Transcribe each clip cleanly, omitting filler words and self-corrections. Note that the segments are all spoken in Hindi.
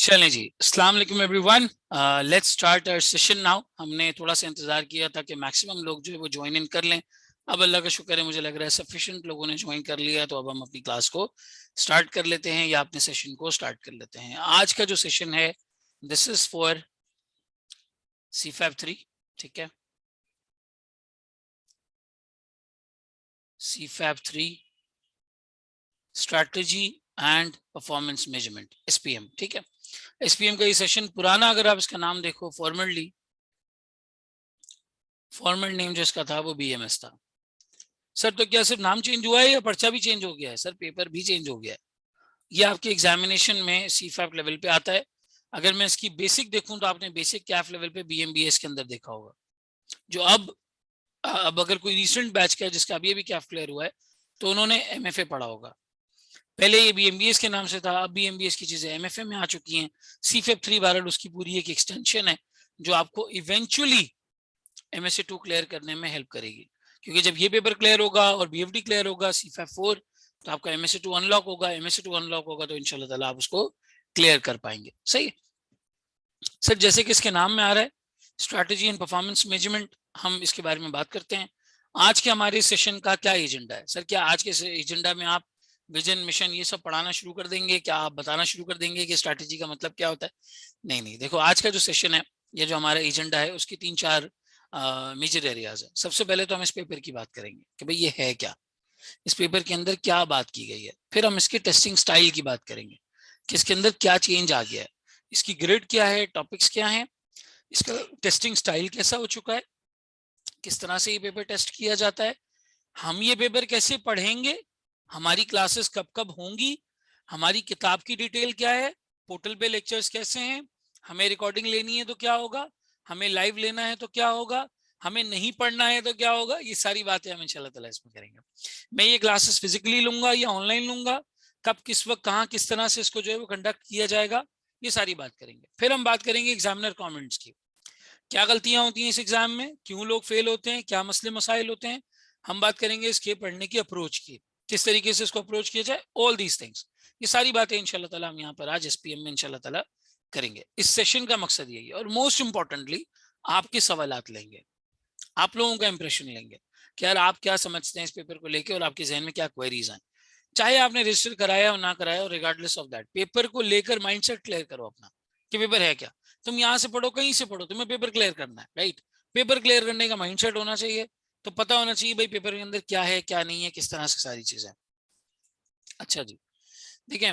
चलें जी, अस्सलाम वालेकुम everyone. Let's start our session now. हमने थोड़ा सा इंतजार किया था कि मैक्सिमम लोग जो है वो ज्वाइन इन कर लें। अब अल्लाह का शुक्र है, मुझे लग रहा है सफिशिएंट लोगों ने ज्वाइन कर लिया, तो अब हम अपनी क्लास को स्टार्ट कर लेते हैं या अपने सेशन को स्टार्ट कर लेते हैं। आज का जो सेशन है दिस इज फॉर CFAP 3, ठीक है। CFAP 3 strategy and performance measurement, SPM, ठीक है। SPM का ये सेशन पुराना, अगर आप इसका नाम देखो, फॉर्मल नेम जो इसका था वो BMS था। सर तो क्या सिर्फ नाम चेंज हुआ है या पर्चा भी चेंज हो गया है? सर पेपर भी चेंज हो गया है। ये आपके एग्जामिनेशन में CFAP लेवल पे आता है। अगर मैं इसकी बेसिक देखूं तो आपने बेसिक कैफ लेवल पे BMBS के अंदर देखा होगा। जो अब अगर कोई रिसेंट बैच का है जिसका अभी अभी कैफ क्लियर हुआ है तो उन्होंने MFA पढ़ा होगा। पहले ये BMBS के नाम से था, अब BMBS की चीजें MFA में आ चुकी हैं। CFAP 3 बहरहाल उसकी पूरी एक एक्सटेंशन है जो आपको इवेंचुअली MSc2 क्लियर करने में हेल्प करेगी। क्योंकि जब ये पेपर क्लियर होगा और BFD क्लियर होगा, CFAP 4, तो आपका MSc2 अनलॉक होगा। MSc2 अनलॉक होगा तो इंशाल्लाह ताला आप उसको क्लियर कर पाएंगे। सही सर, जैसे कि इसके नाम में आ रहा है स्ट्रैटेजी एंड परफॉर्मेंस मेजरमेंट, हम इसके बारे में बात करते हैं। आज के हमारे सेशन का क्या एजेंडा है? सर क्या आज के एजेंडा में आप विजन मिशन ये सब पढ़ाना शुरू कर देंगे? क्या आप बताना शुरू कर देंगे कि स्ट्रैटेजी का मतलब क्या होता है? नहीं नहीं, देखो आज का जो सेशन है, ये जो हमारा एजेंडा है, उसकी 3-4 मेजर एरियाज है। सबसे पहले तो हम इस पेपर की बात करेंगे कि भाई ये है क्या, इस पेपर के अंदर क्या बात की गई है। फिर हम इसके टेस्टिंग स्टाइल की बात करेंगे कि इसके अंदर क्या चेंज आ गया है, इसकी ग्रेड क्या है, टॉपिक्स क्या है, इसका टेस्टिंग स्टाइल कैसा हो चुका है, किस तरह से ये पेपर टेस्ट किया जाता है, हम ये पेपर कैसे पढ़ेंगे, हमारी क्लासेस कब कब होंगी, हमारी किताब की डिटेल क्या है, पोर्टल पे लेक्चर्स कैसे हैं, हमें रिकॉर्डिंग लेनी है तो क्या होगा, हमें लाइव लेना है तो क्या होगा, हमें नहीं पढ़ना है तो क्या होगा। ये सारी बातें हम इंशाल्लाह ताला इसमें करेंगे। मैं ये क्लासेस फिजिकली लूंगा या ऑनलाइन लूंगा, कब किस वक्त कहाँ किस तरह से इसको जो है वो कंडक्ट किया जाएगा, ये सारी बात करेंगे। फिर हम बात करेंगे एग्जामिनर कमेंट्स की, क्या गलतियां होती हैं इस एग्जाम में, क्यों लोग फेल होते हैं, क्या मसले मसाइल होते हैं। हम बात करेंगे इसके पढ़ने की अप्रोच की, किस तरीके से इसको अप्रोच किया जाए, ऑल दीज थिंग्स। ये सारी बातें इंशाल्लाह ताला हम यहाँ पर आज SPM में इंशाल्लाह ताला करेंगे। इस सेशन का मकसद यही है, और मोस्ट इंपॉर्टेंटली आपके सवालात लेंगे, आप लोगों का इंप्रेशन लेंगे कि यार आप क्या समझते हैं इस पेपर को लेके और आपके जहन में क्या क्वेरीज हैं। चाहे आपने रजिस्टर कराया और ना कराया, और रिगार्डलेस ऑफ दैट, पेपर को लेकर माइंडसेट क्लियर करो अपना कि पेपर है क्या। तुम यहाँ से पढ़ो, कहीं से पढ़ो, तुम्हें पेपर क्लियर करना है, राइट। पेपर क्लियर करने का माइंडसेट होना चाहिए, तो पता होना चाहिए भाई पेपर के अंदर क्या है क्या नहीं है, किस तरह से सारी चीजें। अच्छा जी, देखिए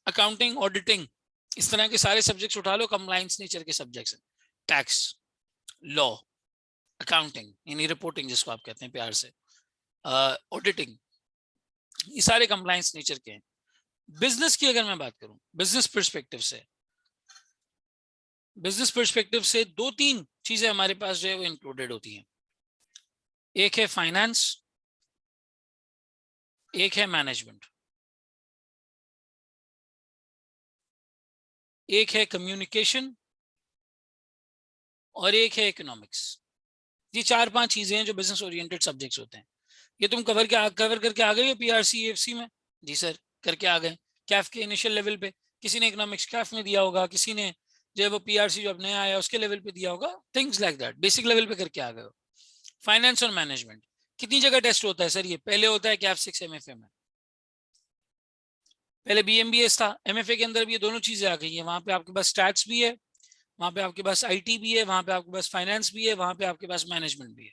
अकाउंटिंग, ऑडिटिंग, इस तरह के सारे सब्जेक्ट्स उठा लो, कंप्लाइंस नेचर के सब्जेक्ट्स हैं। टैक्स, लॉ, अकाउंटिंग यानी रिपोर्टिंग जिसको आप कहते हैं प्यार से, ऑडिटिंग, ये सारे कंप्लाइंस नेचर के हैं। बिजनेस की अगर मैं बात करूं, बिजनेस पर्सपेक्टिव से 2-3 चीजें हमारे पास जो है वो इंक्लूडेड होती हैं। एक है फाइनेंस, एक है मैनेजमेंट, एक है कम्युनिकेशन, और एक है इकोनॉमिक्स। ये 4-5 चीजें हैं जो बिजनेस ओरिएंटेड सब्जेक्ट्स होते हैं। ये तुम कवर करके आ गए हो PRC AFC में? जी सर, करके आ गए। कैफ के इनिशियल लेवल पे किसी ने इकोनॉमिक्स कैफ में दिया होगा, किसी ने जो है वो PRC जो अब नया आया उसके लेवल पे दिया होगा, things like that, basic level पे करके आ गए हो। फाइनेंस और मैनेजमेंट कितनी जगह टेस्ट होता है सर? ये पहले होता है कैफ 6 MFA में, पहले BMBS था, MFA के अंदर भी ये दोनों चीजें आ गई हैं। वहां पे आपके पास स्टैट्स भी है, वहां पे आपके पास IT भी है, वहां पे आपके पास फाइनेंस भी है, वहां पे आपके पास मैनेजमेंट भी है,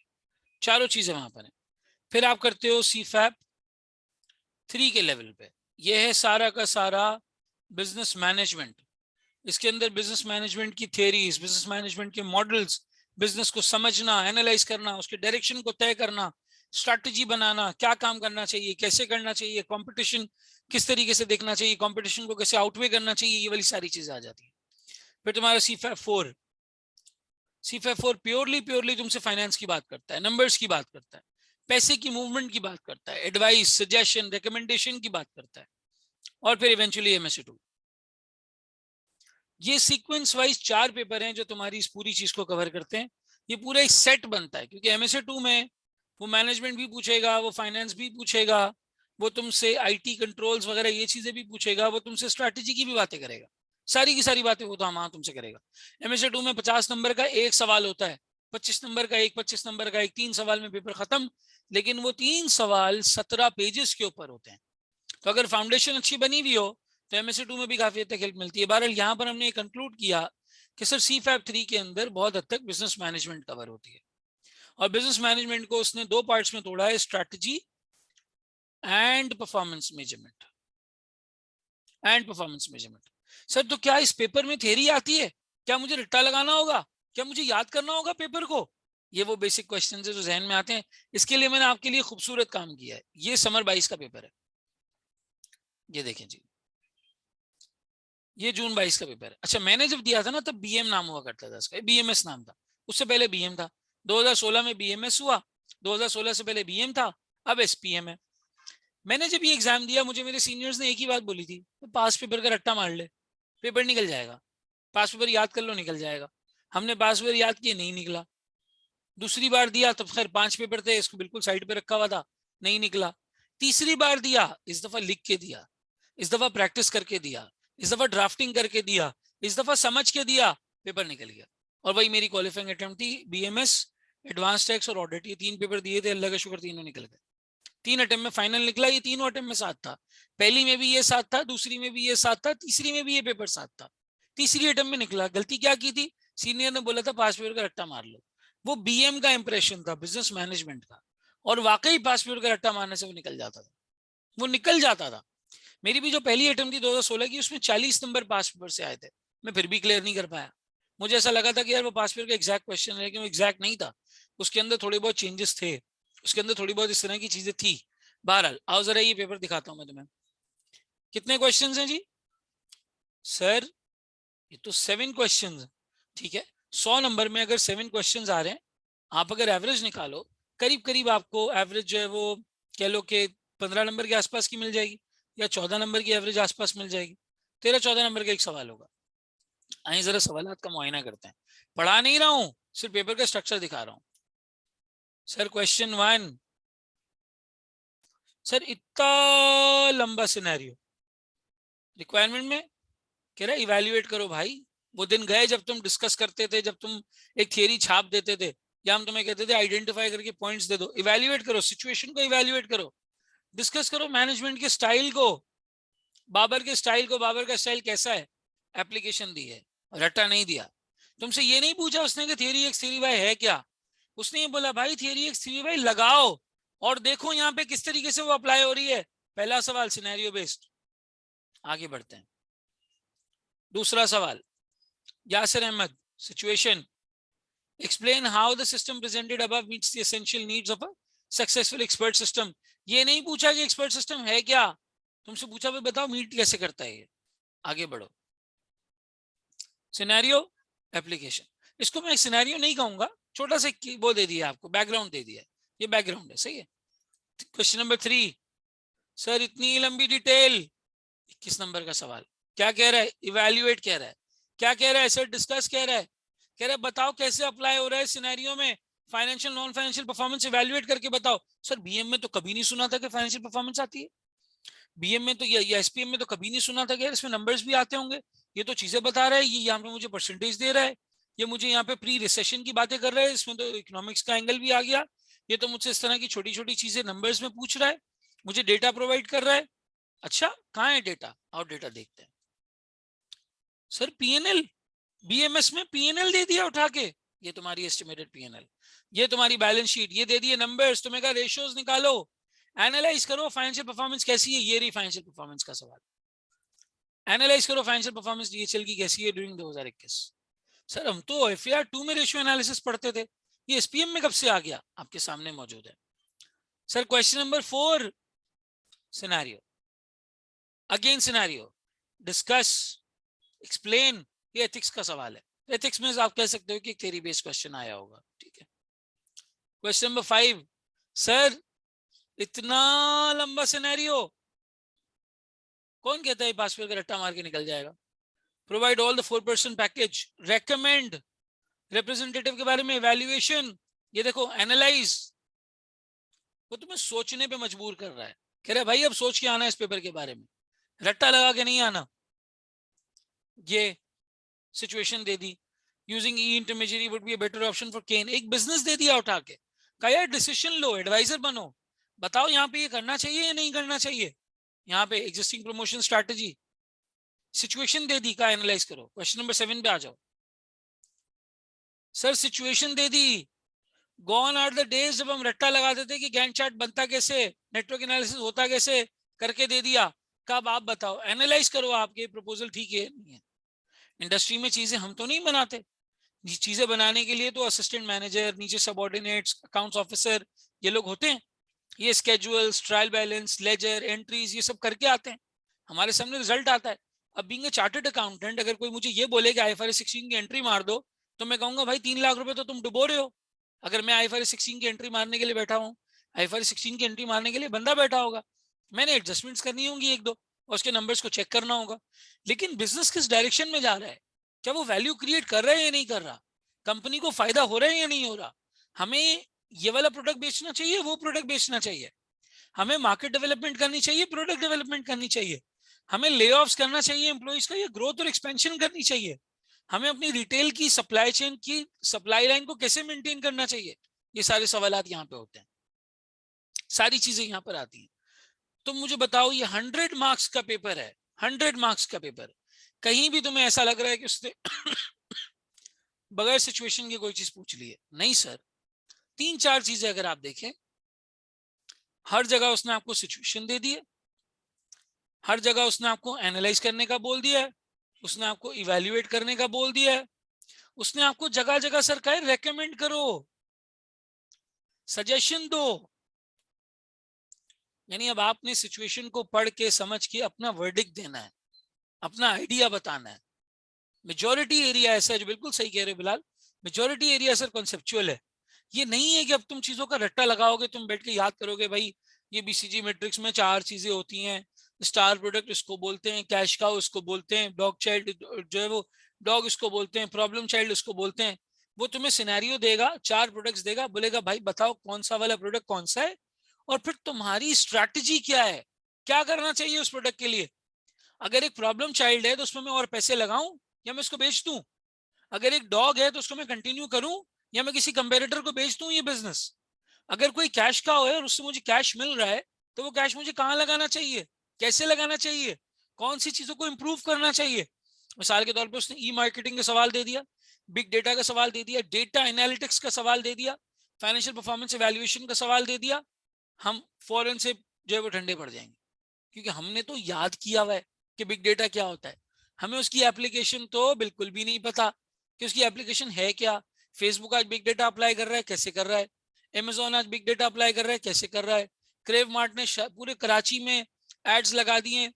चारों चीजें वहां पर है। फिर आप करते हो CFAP 3 के लेवल पे, ये है सारा का सारा बिजनेस मैनेजमेंट। इसके अंदर बिजनेस मैनेजमेंट की थियरीज, बिजनेस मैनेजमेंट के मॉडल्स, बिजनेस को समझना, एनालाइज करना, उसके डायरेक्शन को तय करना, स्ट्रैटेजी बनाना, क्या काम करना चाहिए, कैसे करना चाहिए, कंपटीशन किस तरीके से देखना चाहिए, कंपटीशन को कैसे आउटवे करना चाहिए, ये वाली सारी चीजें आ जाती है। फिर तुम्हारा CFAP 4 प्योरली तुमसे फाइनेंस की बात करता है, नंबर्स की बात करता है, पैसे की मूवमेंट की बात करता है, एडवाइस, सजेशन, रिकमेंडेशन की बात करता है, और फिर इवेंचुअली MSc2। ये सीक्वेंस वाइज 4 पेपर हैं जो तुम्हारी इस पूरी चीज को कवर करते हैं। ये पूरा एक सेट बनता है, क्योंकि MSc2 में वो मैनेजमेंट भी पूछेगा, वो फाइनेंस भी पूछेगा, वो तुमसे IT कंट्रोल्स वगैरह ये चीजें भी पूछेगा, वो तुमसे स्ट्रैटेजी की भी बातें करेगा। सारी की सारी बातें वो तो हम तुमसे करेगा। MSA 2 में 50 नंबर का एक सवाल होता है, 25 नंबर का एक, 25 नंबर का एक, 3 सवाल में पेपर खत्म। लेकिन वो 3 सवाल 17 पेजेस के ऊपर होते हैं। तो अगर फाउंडेशन अच्छी बनी हुई हो तो MSA 2 में भी काफी हद तक हेल्प मिलती है। बहरहाल यहाँ पर हमने कंक्लूड किया कि सर CFAP 3 के अंदर बहुत हद तक बिजनेस मैनेजमेंट कवर होती है, और बिजनेस मैनेजमेंट को उसने 2 पार्ट्स में तोड़ा है, strategy and performance measurement. Sir तो क्या इस पेपर में थ्योरी आती है? क्या मुझे रट्टा लगाना होगा? क्या मुझे याद करना होगा पेपर को? ये वो बेसिक क्वेश्चन है जो जहन में आते हैं। इसके लिए मैंने आपके लिए खूबसूरत काम किया है। ये समर 22 का पेपर है, ये देखें जी, ये जून 22 का पेपर है। अच्छा, मैंने जब दिया था ना तब BM नाम हुआ करता था इसका, BMS नाम था, उससे पहले BM था। 2016 में BMS हुआ, 2016 से पहले BM था, अब SPM है। मैंने जब ये एग्जाम दिया, मुझे मेरे सीनियर्स ने एक ही बात बोली थी, पास पेपर का रट्टा मार ले, पेपर निकल जाएगा, पास पेपर याद कर लो निकल जाएगा। हमने पास पेपर याद किए, नहीं निकला। दूसरी बार दिया तब खैर 5 पेपर थे, इसको बिल्कुल साइड पे रखा हुआ था, नहीं निकला। तीसरी बार दिया, इस दफा लिख के दिया, इस दफा प्रैक्टिस करके दिया, इस दफा ड्राफ्टिंग करके दिया, इस दफा समझ के दिया, पेपर निकल गया। और वही मेरी क्वालिफाइंग अटेम्प्ट थी, BMS, एडवांस टैक्स और ऑडिट, ये 3 पेपर दिए थे, अल्लाह का शुक्र तीनों निकल गए। 3 अटेम्प्ट में फाइनल निकला, ये तीनों अटेम्प्ट में 7 था। पहली में भी ये 7 था, दूसरी में भी ये 7 था, तीसरी में भी ये पेपर 7 था। तीसरी अटेम्प्ट में निकला। गलती क्या की थी? सीनियर ने बोला था पास पेपर का रट्टा मार लो। वो BM का इंप्रेशन था, बिजनेस मैनेजमेंट का, और वाकई पास पेपर का रट्टा मारने से वो निकल जाता था, वो निकल जाता था। मेरी भी जो पहली अटेम्प्ट थी 2016 की, उसमें 40 नंबर पास पेपर से आए थे, मैं फिर भी क्लियर नहीं कर पाया। मुझे ऐसा लगा था कि यार वो पास पेपर का एग्जैक्ट क्वेश्चन है, लेकिन वो एग्जैक्ट नहीं था, उसके अंदर थोड़े बहुत चेंजेस थे, उसके अंदर थोड़ी बहुत इस तरह की चीजें थी। बहरहाल आओ जरा ये पेपर दिखाता हूं मैं तुम्हें। कितने क्वेश्चंस हैं जी? सर ये तो 7 क्वेश्चंस, ठीक है। 100 नंबर में अगर 7 क्वेश्चंस आ रहे हैं, आप अगर एवरेज निकालो, करीब करीब आपको एवरेज जो है वो कह लो कि 15 नंबर के आसपास की मिल जाएगी, या 14 नंबर की एवरेज आसपास मिल जाएगी। 13-14 नंबर का एक सवाल होगा। आइए जरा सवालात का मुआयना करते हैं। पढ़ा नहीं रहा हूं, सिर्फ पेपर का स्ट्रक्चर दिखा रहा हूं। सर क्वेश्चन 1, सर इतना लंबा सिनेरियो रिक्वायरमेंट में कह रहा है इवैल्यूएट करो भाई। वो दिन गए जब तुम डिस्कस करते थे, जब तुम एक थियरी छाप देते थे, या हम तुम्हें कहते थे आइडेंटिफाई करके पॉइंट्स दे दो। इवैल्यूएट करो, सिचुएशन को इवैल्यूएट करो, डिस्कस करो मैनेजमेंट के स्टाइल को, बाबर के स्टाइल को, बाबर का स्टाइल कैसा है, एप्लीकेशन दी है, रट्टा नहीं दिया। तुमसे ये नहीं पूछा उसने कि थियरी एक्स थियरी वाई है क्या, उसने ये बोला भाई थियरी एक्स थियरी वाई लगाओ और देखो यहाँ पे किस तरीके से वो अप्लाई हो रही है। पहला सवाल सिनेरियो बेस्ड। आगे बढ़ते हैं। दूसरा सवाल, Yasir Ahmed, situation, explain how the system presented above meets the essential needs of a successful expert system। ये नहीं पूछा कि एक्सपर्ट सिस्टम है क्या, तुमसे पूछा भाई बताओ मीट कैसे करता है ये। आगे बढ़ो। सिनेरियो एप्लीकेशन, इसको मैं सिनेरियो नहीं कहूंगा, छोटा सा वो दे दिया आपको, बैकग्राउंड दे दिया, ये बैकग्राउंड है, सही है। क्वेश्चन नंबर 3, सर इतनी लंबी डिटेल, 21 नंबर का सवाल, क्या कह रहा है? इवैल्यूएट कह रहा है। क्या कह रहा है सर? डिस्कस कह रहा है, कह रहा है बताओ कैसे अप्लाई हो रहा है सिनेरियो में, financial non financial performance evaluate करके बताओ। सर BM में तो कभी नहीं सुना था कि फाइनेंशियल परफॉर्मेंस आती है, BM में तो या SPM में तो कभी नहीं सुना था कि इसमें नंबर्स भी आते होंगे। ये तो चीजें बता रहा है, ये यहाँ पे मुझे परसेंटेज दे रहा है, ये मुझे यहाँ पे प्री रिसेशन की बातें कर रहा है, इसमें तो इकोनॉमिक्स का एंगल भी आ गया, ये तो मुझसे इस तरह की छोटी छोटी चीजें नंबर्स में पूछ रहा है, मुझे डेटा प्रोवाइड कर रहा है। अच्छा कहाँ है डेटा, और डेटा देखते हैं। सर PNL, BMS में PNL दे दिया उठा के, ये तुम्हारी एस्टिमेटेड PNL, ये तुम्हारी बैलेंस शीट, ये दे दिए नंबर्स, तुम्हें कहा रेशियोज निकालो, एनालाइज करो फाइनेंशियल परफॉर्मेंस कैसी है, ये रही फाइनेंशियल परफॉर्मेंस का सवाल। एनालाइज करो फाइनेंशियल परफॉर्मेंस DHL की कैसी है ड्यूरिंग 2021। सर हम तो FAR 2 में रेशियो एनालिसिस पढ़ते थे, ये SPM में कब से आ गया? आपके सामने मौजूद है। Sir question number 4, scenario, again scenario, discuss, explain, ये एथिक्स का सवाल है। एथिक्स में आप कह सकते हो कि एक थ्योरी बेस्ड क्वेश्चन आया होगा, ठीक है। क्वेश्चन नंबर 5, सर इतना लंबा सिनेरियो, कौन कहता है पासवर्ड का रट्टा मार के निकल जाएगा। Provide all the 4% package, recommend, representative के बारे में इवैल्यूएशन, ये देखो एनालाइज, वो तुम्हें सोचने पे मजबूर कर रहा है, कह रहा है भाई अब सोच के आना इस पेपर के बारे में, रट्टा लगा के नहीं आना। ये सिचुएशन दे दी, using E intermediary would be a better option for Ken. एक बिजनेस दे दिया उठा के, कहा यार डिसीजन लो, एडवाइजर बनो, बताओ यहाँ पे ये करना चाहिए या नहीं करना चाहिए, यहाँ पे एग्जिस्टिंग प्रमोशन स्ट्रैटेजी, सिचुएशन दे दी, का एनालाइज करो। क्वेश्चन नंबर 7 पे आ जाओ। सर सिचुएशन दे दी, गॉन आर द डेज जब हम रट्टा लगाते थे कि गैंट चार्ट बनता कैसे, नेटवर्क एनालिसिस होता कैसे, करके दे दिया। कब आप बताओ, एनालाइज करो आपके प्रपोजल ठीक है नहीं है। इंडस्ट्री में चीजें हम तो नहीं बनाते, चीजें बनाने के लिए तो असिस्टेंट मैनेजर, नीचे सबऑर्डिनेट्स, अकाउंट्स ऑफिसर, ये लोग होते हैं। ये schedules, trial balance, laser, entries, ये सब करके आते हैं, हमारे सामने रिजल्ट आता है। अब बीइंग अ चार्टर्ड अकाउंटेंट अगर कोई मुझे ये बोले कि IFRS 16 की एंट्री मार दो, तो मैं कहूंगा भाई 3 लाख रुपए तो तुम डुबो रहे हो। अगर मैं IFRS 16 की एंट्री मारने के लिए बैठा हूँ, IFRS 16 की एंट्री मारने के लिए बंदा बैठा होगा, मैंने एडजस्टमेंट्स करनी होंगी एक दो, और उसके नंबर्स को चेक करना होगा। लेकिन बिजनेस किस डायरेक्शन में जा रहा है, क्या वो वैल्यू क्रिएट कर रहा है या नहीं कर रहा, कंपनी को फायदा हो रहा है या नहीं हो रहा, हमें ये वाला प्रोडक्ट बेचना चाहिए, वो प्रोडक्ट बेचना चाहिए, हमें मार्केट डेवलपमेंट करनी चाहिए, प्रोडक्ट डेवलपमेंट करनी चाहिए, हमें ले ऑफ्स करना चाहिए एम्प्लॉइज का, या ग्रोथ और एक्सपेंशन करनी चाहिए, हमें अपनी रिटेल की सप्लाई चेन की सप्लाई लाइन को कैसे मेंटेन करना चाहिए। ये सारे सवाल यहाँ पे होते हैं, सारी चीजें यहाँ पर आती हैं। तो मुझे बताओ, ये 100 मार्क्स का पेपर है, 100 मार्क्स का पेपर, कहीं भी तुम्हें ऐसा लग रहा है कि उसने बगैर सिचुएशन की कोई चीज पूछ ली है? नहीं सर, 3-4 चीजें अगर आप देखें, हर जगह उसने आपको सिचुएशन दे दी है, हर जगह उसने आपको एनालाइज करने का बोल दिया है, उसने आपको इवैल्यूएट करने का बोल दिया है, उसने आपको जगह जगह सर कहा है रेकमेंड करो, सजेशन दो। यानी अब आपने सिचुएशन को पढ़ के समझ के अपना वर्डिक्ट देना है, अपना आइडिया बताना है। मेजॉरिटी एरिया ऐसा है, जो बिल्कुल सही कह रहे हो Bilal, majority area sir conceptual है। ये नहीं है कि अब तुम चीजों का रट्टा लगाओगे, तुम बैठ के याद करोगे भाई ये BCG मैट्रिक्स में 4 चीजें होती हैं, स्टार प्रोडक्ट इसको बोलते हैं, कैश काउ इसको बोलते हैं, डॉग चाइल्ड जो है वो डॉग इसको बोलते हैं, प्रॉब्लम चाइल्ड इसको बोलते हैं। वो तुम्हें सिनेरियो देगा, 4 प्रोडक्ट्स देगा, बोलेगा भाई बताओ कौन सा वाला प्रोडक्ट कौन सा है, और फिर तुम्हारी स्ट्रैटेजी क्या है, क्या करना चाहिए उस प्रोडक्ट के लिए। अगर एक प्रॉब्लम चाइल्ड है तो उसमें मैं और पैसे लगाऊं या मैं इसको बेच दूं, अगर एक डॉग है तो उसको मैं कंटिन्यू करूं या मैं किसी कंपेरेटर को बेच दूं ये बिजनेस, अगर कोई कैश का है और उससे मुझे कैश मिल रहा है, तो वो कैश मुझे कहाँ लगाना चाहिए, कैसे लगाना चाहिए, कौन सी चीजों को इंप्रूव करना चाहिए। मिसाल के तौर पे उसने ई मार्केटिंग का सवाल दे दिया, बिग डेटा का सवाल दे दिया, डेटा एनालिटिक्स का सवाल दे दिया, फाइनेंशियल परफॉर्मेंस एवेल्युएशन का सवाल दे दिया, हम फौरन से जो है वो ठंडे पड़ जाएंगे, क्योंकि हमने तो याद किया हुआ है कि बिग डेटा क्या होता है, हमें उसकी एप्लीकेशन तो बिल्कुल भी नहीं पता कि उसकी एप्लीकेशन है क्या। फेसबुक आज बिग डेटा अप्लाई कर रहा है, कैसे कर रहा है, Amazon आज बिग डेटा अप्लाई कर रहा है, कैसे कर रहा है, क्रेव मार्ट ने पूरे कराची में एड्स लगा दिए,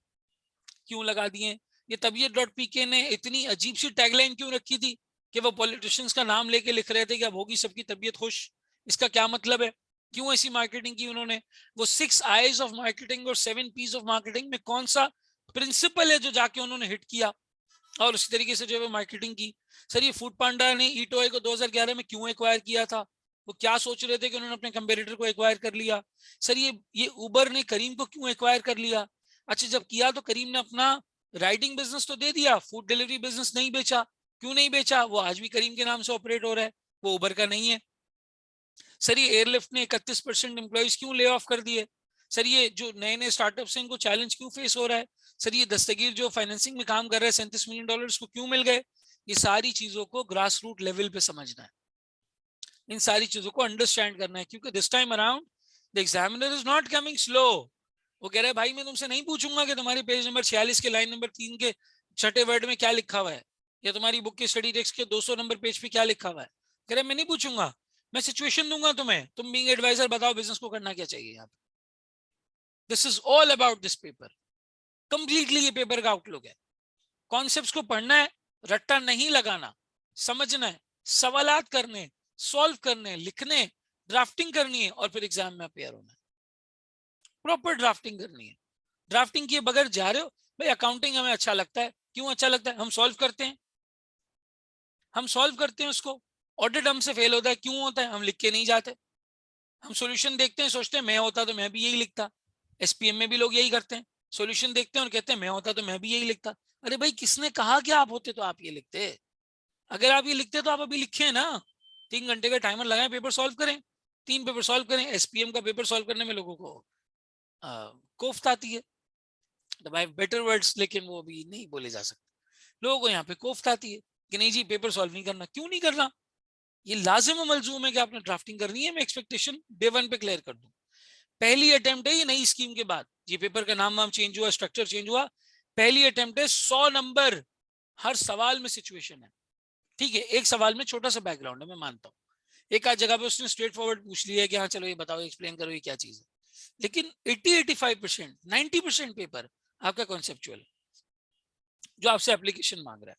क्यों लगा दिए, ये तबीयत.pk ने इतनी अजीब सी टैगलाइन क्यों रखी थी कि वो पॉलिटिशियंस का नाम लेके लिख रहे थे कि अब होगी सबकी तबीयत खुश, इसका क्या मतलब है, क्यों ऐसी मार्केटिंग की उन्होंने। वो 6 आईज ऑफ मार्केटिंग और 7 पीस ऑफ मार्केटिंग में कौन सा प्रिंसिपल है जो जाके उन्होंने हिट किया और उसी तरीके से जो है मार्केटिंग की। सर ये फूड पांडा ने ईटोए को 2011 में क्यों एक्वायर किया था, वो क्या सोच रहे थे कि उन्होंने अपने कंपेटिटर को एक्वायर कर लिया। सर ये उबर ने करीम को क्यों एक्वायर कर लिया। अच्छा जब किया तो करीम ने अपना राइडिंग बिजनेस तो दे दिया, फूड डिलीवरी बिजनेस नहीं बेचा, क्यों नहीं बेचा, वो आज भी करीम के नाम से ऑपरेट हो रहा है, वो उबर का नहीं है। सर ये एयरलिफ्ट ने 31% एम्प्लॉइज क्यों ले ऑफ कर दिए। सर ये जो नए नए स्टार्टअप्स हैं इनको चैलेंज क्यों फेस हो रहा है। सर ये दस्तगीर जो फाइनेंसिंग में काम कर रहा है $37 मिलियन को क्यों मिल गए। ये सारी चीजों को ग्रास रूट लेवल पे समझना है, इन सारी चीजों को अंडरस्टैंड करना है, क्योंकि this time around the examiner is not coming slow. वो कह रहा है भाई मैं तुमसे नहीं पूछूंगा कि तुम्हारे पेज नंबर 46 के लाइन नंबर 3 के छठे वर्ड में क्या लिखा हुआ है, या तुम्हारी बुक के स्टडी टेक्स्ट के 200 नंबर पेज पे क्या लिखा हुआ है। कह रहे मैं नहीं पूछूंगा, मैं सिचुएशन दूंगा तुम्हें, तुम बीइंग एडवाइजर बताओ बिजनेस को करना क्या चाहिए यहाँ पे। This is all about this paper, completely ये पेपर का आउटलुक है। कॉन्सेप्ट्स को पढ़ना है, रट्टा नहीं लगाना, समझना है, सवालात करने, सॉल्व करने, लिखने, ड्राफ्टिंग करनी है और फिर एग्जाम में अपेयर होना है। प्रॉपर ड्राफ्टिंग करनी है, ड्राफ्टिंग किए बगैर जा रहे हो भाई। अकाउंटिंग हमें अच्छा लगता है, क्यों अच्छा लगता है, हम सॉल्व करते हैं, हम सॉल्व करते हैं उसको। ऑडिट हमसे फेल होता है, क्यों होता है, हम लिख के नहीं जाते। हम सॉल्यूशन देखते हैं, सोचते हैं मैं होता तो मैं भी यही लिखता। SPM में भी लोग यही करते हैं, सॉल्यूशन देखते हैं और कहते हैं मैं होता तो मैं भी यही लिखता। अरे भाई किसने कहा कि आप होते तो आप ये लिखते? अगर आप ये लिखते तो आप अभी लिखे ना, 3 घंटे का टाइमर लगाएं, पेपर सॉल्व करें, 3 पेपर सॉल्व करें। एसपीएम का पेपर सॉल्व करने में लोगों को कोफ्त आती है, बाय बेटर वर्ड्स, लेकिन वो भी नहीं बोले जा सकते। लोगों को यहाँ पे कोफ्त आती है कि नहीं जी पेपर सॉल्व नहीं करना। क्यों नहीं करना? ये लाजिम और मलजूम है कि आपने ड्राफ्टिंग करनी है। मैं एक्सपेक्टेशन डे 1 पे क्लियर कर दूं। पहली अटेम्प्ट है ये नई स्कीम के बाद, ये पेपर का नाम चेंज हुआ, स्ट्रक्चर चेंज हुआ, पहली अटेम्प्ट है, 100 नंबर हर सवाल में सिचुएशन है। ठीक है, एक सवाल में छोटा सा बैकग्राउंड है, मैं मानता हूँ। एक आध जगह पे उसने स्ट्रेट फॉरवर्ड पूछ लिया कि हाँ चलो ये बताओ, एक्सप्लेन करो ये क्या चीज है। लेकिन 80-85%, 90% पेपर आपका कॉन्सेप्चुअल है जो आपसे एप्लीकेशन मांग रहा है।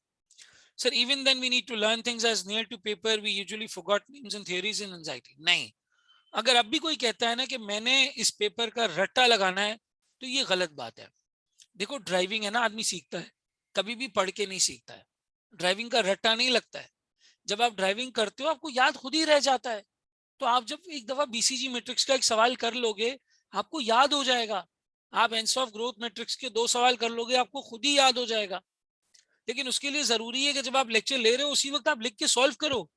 Sir even then we need to learn things as near to paper, we usually forgot names and theories in anxiety. नहीं, अगर अब भी कोई कहता है ना कि मैंने इस पेपर का रट्टा लगाना है, तो ये गलत बात है। देखो ड्राइविंग है ना, आदमी सीखता है, कभी भी पढ़ के नहीं सीखता है। ड्राइविंग का रट्टा नहीं लगता है। जब आप ड्राइविंग करते हो आपको याद खुद ही रह जाता है। तो आप जब एक दफा बीसीजी मैट्रिक्स का एक सवाल कर लोगे, आपको याद हो जाएगा। आप एंस ऑफ ग्रोथ मैट्रिक्स के 2 सवाल कर लोगे, आपको खुद ही याद हो जाएगा। लेकिन उसके लिए जरूरी है कि जब आप लेक्चर ले रहे हो उसी वक्त आप लिख के सॉल्व करो।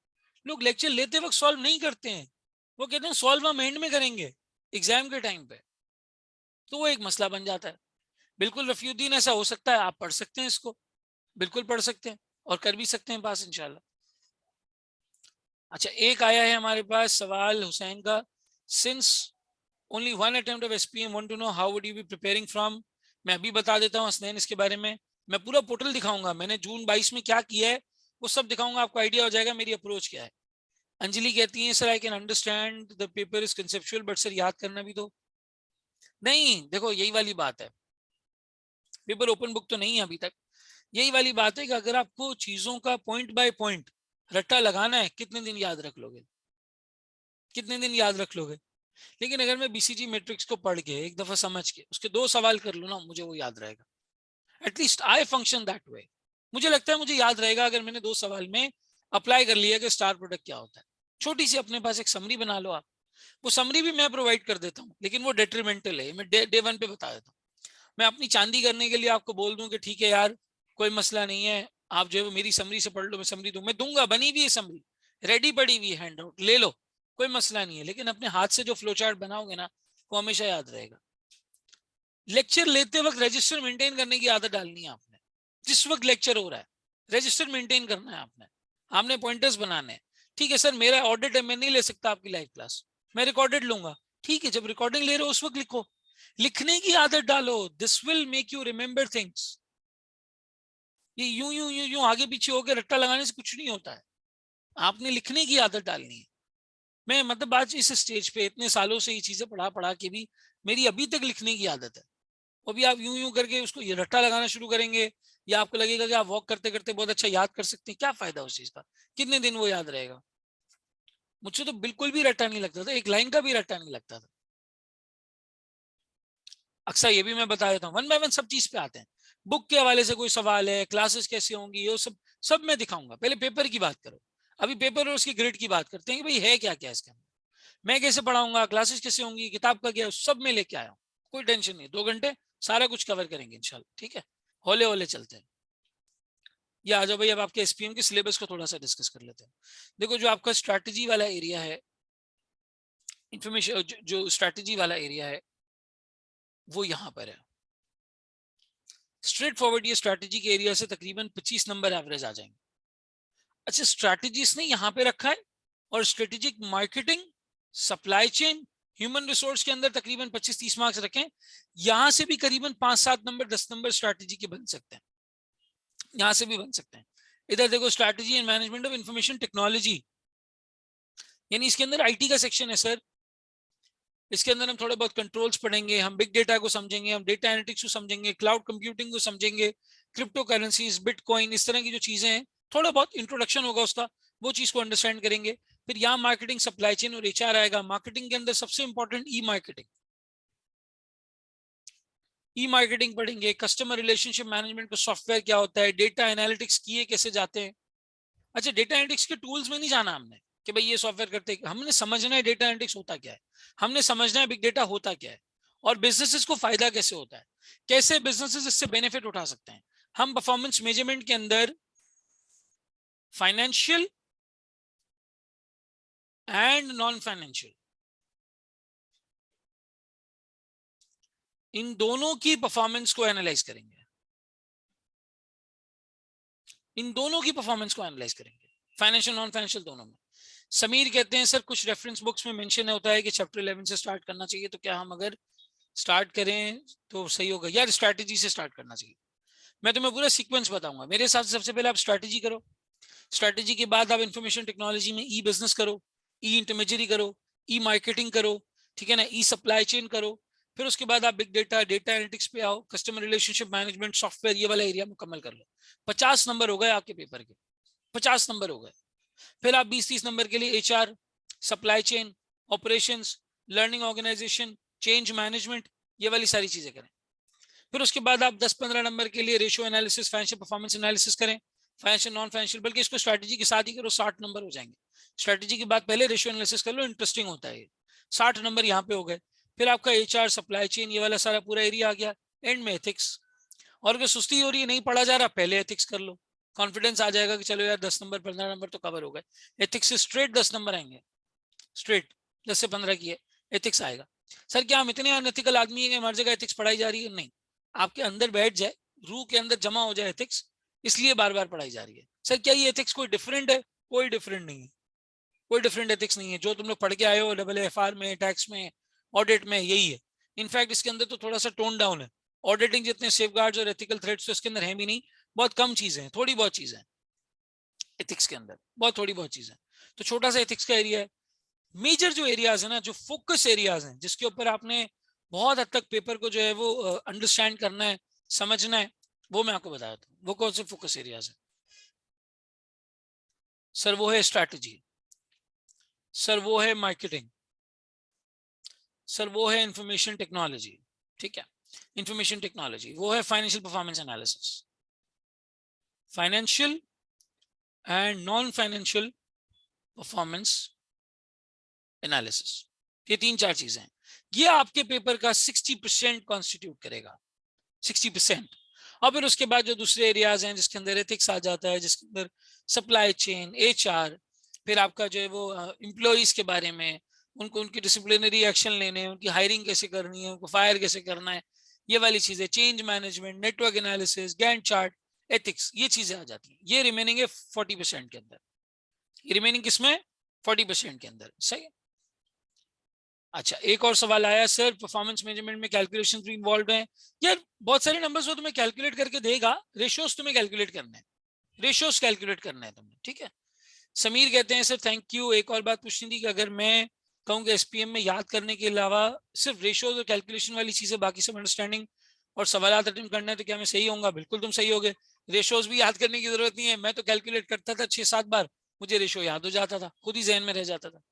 लोग लेक्चर लेते वक्त सॉल्व नहीं करते हैं, वो कहते हैं सॉल्व हम एंड में करेंगे एग्जाम के टाइम पे। तो वो एक मसला बन जाता है। बिल्कुल रफीउद्दीन, ऐसा हो सकता है, आप पढ़ सकते हैं इसको, बिल्कुल पढ़ सकते हैं और कर भी सकते हैं पास इंशाल्लाह। अच्छा, एक आया है हमारे पास सवाल हुसैन का, since only 1 attempt of SPM, want to know how would you be preparing from। मैं अभी बता देता हूँ हसनैन इसके बारे में। मैं पूरा पोर्टल दिखाऊंगा, मैंने जून 22 में क्या किया है वो सब दिखाऊंगा, आपको आइडिया हो जाएगा मेरी अप्रोच क्या है। अंजलि कहती है sir I can understand the paper is conceptual but sir याद करना भी तो। नहीं देखो यही वाली बात है, पेपर ओपन बुक तो नहीं है अभी तक। यही वाली बात है कि अगर आपको चीजों का पॉइंट बाय पॉइंट रट्टा लगाना है, कितने दिन याद रख लोगे, कितने दिन याद रख लोगे। लेकिन अगर मैं बीसीजी मैट्रिक्स को पढ़ के एक दफा समझ के उसके 2 सवाल कर लूँ ना, मुझे वो याद रहेगा। At least I function that way. मुझे लगता है मुझे याद रहेगा अगर मैंने 2 सवाल में अप्लाई कर लिया कि स्टार प्रोडक्ट क्या होता है। छोटी सी अपने पास एक समरी बना लो आप, वो समरी भी मैं प्रोवाइड कर देता हूँ, लेकिन वो डेट्रीमेंटल है, मैं डे 1 पे बता देता हूँ। मैं अपनी चांदी करने के लिए आपको बोल दूं कि ठीक है यार कोई मसला नहीं है, आप जो है मेरी समरी से पढ़ लो, मैं समरी दूं, मैं दूंगा, बनी हुई है समरी, रेडी पड़ी हुई है, हैंड आउट ले लो, कोई मसला नहीं है। लेकिन अपने हाथ से जो फ्लो चार्ट बनाओगे ना, वो हमेशा याद रहेगा। लेक्चर लेते वक्त रजिस्टर मेंटेन करने की आदत डालनी है आपने। जिस वक्त लेक्चर हो रहा है रजिस्टर मेंटेन करना है आपने, आपने पॉइंटर्स बनाने हैं। ठीक है सर मेरा ऑडिट है, मैं नहीं ले सकता आपकी लाइव क्लास, मैं रिकॉर्डेड लूंगा। ठीक है, जब रिकॉर्डिंग ले रहे हो उस वक्त लिखो, लिखने की आदत डालो, this will make you remember things. ये यूं यूं यूं यूं आगे पीछे होकर रट्टा लगाने से कुछ नहीं होता है, आपने लिखने की आदत डालनी है। मैं मतलब आज इस स्टेज पे इतने सालों से ये चीजें पढ़ा पढ़ा के भी मेरी अभी तक लिखने की आदत है। अभी आप यूं यूं करके उसको ये रट्टा लगाना शुरू करेंगे, या आपको लगेगा कि आप वॉक करते करते बहुत अच्छा याद कर सकते हैं, क्या फायदा उस चीज का, कितने दिन वो याद रहेगा। मुझसे तो बिल्कुल भी रट्टा नहीं लगता था, एक लाइन का भी रट्टा नहीं लगता था। अक्सर ये भी मैं बता देता हूँ, 1 बाय 1 सब चीज पे आते हैं। बुक के हवाले से कोई सवाल है, क्लासेस कैसे होंगी, ये सब सब मैं दिखाऊंगा। पहले पेपर की बात करो, अभी पेपर और उसकी ग्रेड की बात करते हैं कि भाई है क्या क्या इसके अंदर, मैं कैसे पढ़ाऊंगा, क्लासेस कैसे होंगी, किताब का क्या, सब में लेके आया हूँ। कोई टेंशन नहीं, 2 घंटे सारा कुछ कवर करेंगे इंशाल्लाह। ठीक है, होले होले चलते हैं। ये आ जाओ भाई, अब आपके एसपीएम के सिलेबस को थोड़ा सा डिस्कस कर लेते हैं। देखो जो आपका स्ट्रैटेजी वाला एरिया है, इंफॉर्मेशन जो स्ट्रैटेजी वाला एरिया है वो यहाँ पर है। स्ट्रेट फॉरवर्ड ये स्ट्रैटेजी के एरिया से तकरीबन 25 नंबर एवरेज आ जाएंगे। अच्छा, स्ट्रैटेजीज ने यहाँ पे रखा है, और strategic marketing, supply chain, human resource के अंदर तकरीबन 25-30 मार्क्स रखें। यहां से भी करीबन 5-7 नंबर 10 नंबर स्ट्रैटेजी के बन सकते हैं, यहां से भी बन सकते हैं। इधर देखो strategy and management of information technology, यानी इसके अंदर आईटी का सेक्शन है सर। इसके अंदर हम थोड़े बहुत कंट्रोल्स पढ़ेंगे, हम बिग डेटा को समझेंगे, हम डेटा एनालिटिक्स को समझेंगे, क्लाउड कंप्यूटिंग को समझेंगे, क्रिप्टो करेंसीज, बिटकॉइन, इस तरह की जो चीजें हैं, थोड़ा बहुत इंट्रोडक्शन होगा उसका, वो चीज को अंडरस्टैंड करेंगे। फिर यहाँ मार्केटिंग, सप्लाई चेन और एचआर आएगा। मार्केटिंग के अंदर सबसे इंपॉर्टेंट ई मार्केटिंग, ई मार्केटिंग पढ़ेंगे, कस्टमर रिलेशनशिप मैनेजमेंट का सॉफ्टवेयर क्या होता है, डेटा एनालिटिक्स किए कैसे जाते हैं। अच्छा, डेटा एनालिटिक्स के टूल्स में नहीं जाना हमने कि भाई ये सॉफ्टवेयर करते हैं, हमने समझना है डेटा एनालिटिक्स होता क्या है, हमने समझना है बिग डेटा होता क्या है, और बिजनेसेस को फायदा कैसे होता है, कैसे बिजनेसेस इससे बेनिफिट उठा सकते हैं। हम परफॉर्मेंस मेजरमेंट के अंदर फाइनेंशियल एंड नॉन फाइनेंशियल, इन दोनों की परफॉर्मेंस को एनालाइज करेंगे, इन दोनों की परफॉर्मेंस को एनालाइज करेंगे, फाइनेंशियल नॉन फाइनेंशियल दोनों में। समीर कहते हैं सर कुछ रेफरेंस बुक्स में मेंशन होता है कि चैप्टर 11 से स्टार्ट करना चाहिए, तो क्या हम अगर स्टार्ट करें तो सही होगा? यार स्ट्रैटेजी से स्टार्ट करना चाहिए। मैं तुम्हें पूरा सीक्वेंस बताऊंगा। मेरे हिसाब से सबसे पहले आप स्ट्रैटेजी करो, स्ट्रैटेजी के बाद आप इंफॉर्मेशन टेक्नोलॉजी में ई बिजनेस करो, ई इंटरमीडियरी करो, ई मार्केटिंग करो, ठीक है ना, ई सप्लाई चेन करो, फिर उसके बाद आप बिग डेटा, डेटा एनालिटिक्स पे आओ, कस्टमर रिलेशनशिप मैनेजमेंट, सॉफ्टवेयर, ये वाला एरिया मुकम्मल कर लो। 50 नंबर हो गए आपके पेपर के, 50 नंबर हो गए। फिर आप 20-30 नंबर के लिए HR, supply chain, operations, learning organisation, change management, ये वाली सारी चीजें करें। फिर उसके बाद आप 10-15 नंबर के लिए ratio analysis, financial performance analysis करें, फाइनेंशियल नॉन फाइनेंशियल, बल्कि इसको स्ट्रैटेजी के साथ ही करो, 60 नंबर हो जाएंगे। स्ट्रैटेजी के बाद पहले रेशियो एनालिसिस कर लो, इंटरेस्टिंग होता है। 60 नंबर यहाँ पे हो गए। फिर आपका HR, सप्लाई चेन, ये वाला सारा पूरा एरिया आ गया। एंड में एथिक्स, और अगर सुस्ती हो रही है, नहीं पढ़ा जा रहा, पहले एथिक्स कर लो, कॉन्फिडेंस आ जाएगा कि चलो यार 10 नंबर 15 नंबर तो कवर हो गए। एथिक्स से स्ट्रेट 10 नंबर आएंगे, स्ट्रेट 10 से 15 की है एथिक्स आएगा। सर क्या हम इतने अनएथिकल आदमी हैं कि हमारी जगह एथिक्स पढ़ाई जा रही है? नहीं, आपके अंदर बैठ जाए, रूह के अंदर जमा हो जाए एथिक्स, इसलिए बार बार पढ़ाई जा रही है। सर क्या ये एथिक्स कोई डिफरेंट है? कोई डिफरेंट नहीं है, कोई डिफरेंट एथिक्स नहीं है। जो तुम लोग पढ़ के आए हो FR में, टैक्स में, ऑडिट में, यही है। इनफैक्ट इसके अंदर तो थोड़ा सा टोन डाउन है। ऑडिटिंग जितने सेफगार्ड्स और एथिकल थ्रेड्स तो इसके अंदर है भी नहीं, बहुत कम चीजें हैं, थोड़ी बहुत चीजें हैं एथिक्स के अंदर, बहुत थोड़ी बहुत चीजें। तो छोटा सा एथिक्स का एरिया है। मेजर जो एरियाज है ना, जो फोकस एरियाज हैं, जिसके ऊपर आपने बहुत हद तक पेपर को जो है वो अंडरस्टैंड करना है, समझना है, वो मैं आपको बता देता हूँ। वो कौन से फोकस एरियाज है? सर वो है स्ट्रैटेजी, सर वो है मार्केटिंग, सर वो है इंफॉर्मेशन टेक्नोलॉजी, ठीक है, इंफॉर्मेशन टेक्नोलॉजी, वो है financial performance analysis, financial and non financial performance analysis. ये 3-4 चीजें हैं। ये आपके पेपर का 60% कॉन्स्टिट्यूट करेगा, 60%। और फिर उसके बाद जो दूसरे एरियाज हैं जिसके अंदर एथिक्स आ जाता है, जिसके अंदर सप्लाई चेन, HR, फिर आपका जो है वो एम्प्लॉइज के बारे में, उनको उनकी डिसिप्लिनरी एक्शन लेने हैं, उनकी हायरिंग कैसे करनी है, उनको फायर कैसे करना है, ये वाली चीजें, change management, network analysis, Gantt chart, ethics, ये चीजें आ जाती हैं। ये रिमेनिंग है 40% के अंदर, ये रिमेनिंग किसमें? 40% के अंदर, सही है। अच्छा, एक और सवाल आया सर, परफॉर्मेंस मैनेजमेंट में कैलकुलेशन भी इन्वॉल्व है। यार बहुत सारे नंबर्स वो तुम्हें कैलकुलेट करके देगा, रेशियोस तुम्हें कैलकुलेट करना है, रेशियोस कैलकुलेट करना है तुम्हें, ठीक है। समीर कहते हैं सर थैंक यू, एक और बात पूछनी थी कि अगर मैं कहूँ कि SPM में याद करने के अलावा सिर्फ रेशियोस और कैलकुलेशन वाली चीजें, बाकी सब अंडरस्टैंडिंग और सवाल अटेंड करना है, तो क्या मैं सही होऊंगा? बिल्कुल तुम सही होगे। रेशियोस भी याद करने की जरूरत नहीं है, मैं तो कैलकुलेट करता था 6-7 बार, मुझे रेशियो याद हो जाता था, खुद ही जहन में रह जाता था।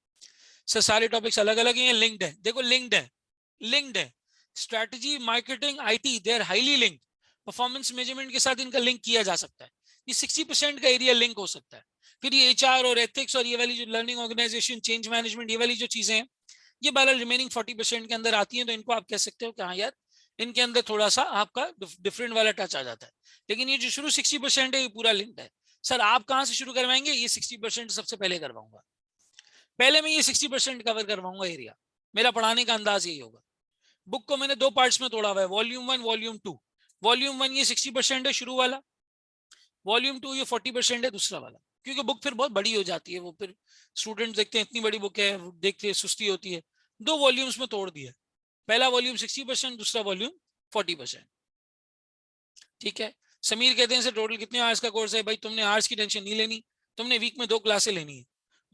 सर सारे टॉपिक्स अलग अलग हैं, लिंक्ड है? देखो लिंक्ड है, लिंक्ड है। Strategy, marketing, IT, they are highly linked. Performance measurement के साथ इनका लिंक किया जा सकता है। ये 60% का एरिया लिंक हो सकता है। फिर ये HR और एथिक्स और ये वाली जो लर्निंग ऑर्गेनाइजेशन, चेंज मैनेजमेंट, ये वाली जो चीजें हैं, ये वाला रिमेनिंग 40% के अंदर आती हैं। तो इनको आप कह सकते हो कि हाँ यार, इनके अंदर थोड़ा सा आपका डिफरेंट वाला टच आ जाता है। लेकिन ये जो शुरू 60% है, ये पूरा लिंक्ड है। सर आप कहाँ से शुरू करवाएंगे? ये 60% सबसे पहले करवाऊंगा। पहले मैं ये 60% कवर करवाऊंगा एरिया, मेरा पढ़ाने का अंदाज यही होगा। बुक को मैंने 2 पार्ट्स में तोड़ा हुआ है, वॉल्यूम 1, वॉल्यूम 2। वॉल्यूम 1 ये 60% है शुरू वाला, वॉल्यूम 2 ये 40% है दूसरा वाला। क्योंकि बुक फिर बहुत बड़ी हो जाती है, वो फिर स्टूडेंट देखते हैं इतनी बड़ी बुक है, देखते हैं सुस्ती होती है। 2 वॉल्यूम्स में तोड़ दिया, पहला वॉल्यूम 60%, दूसरा वॉल्यूम 40%, ठीक है। समीर कहते हैं सर टोटल कितने आवर्स का कोर्स है? भाई तुमने आवर्स की टेंशन नहीं लेनी, तुमने वीक में 2 क्लासें लेनी है।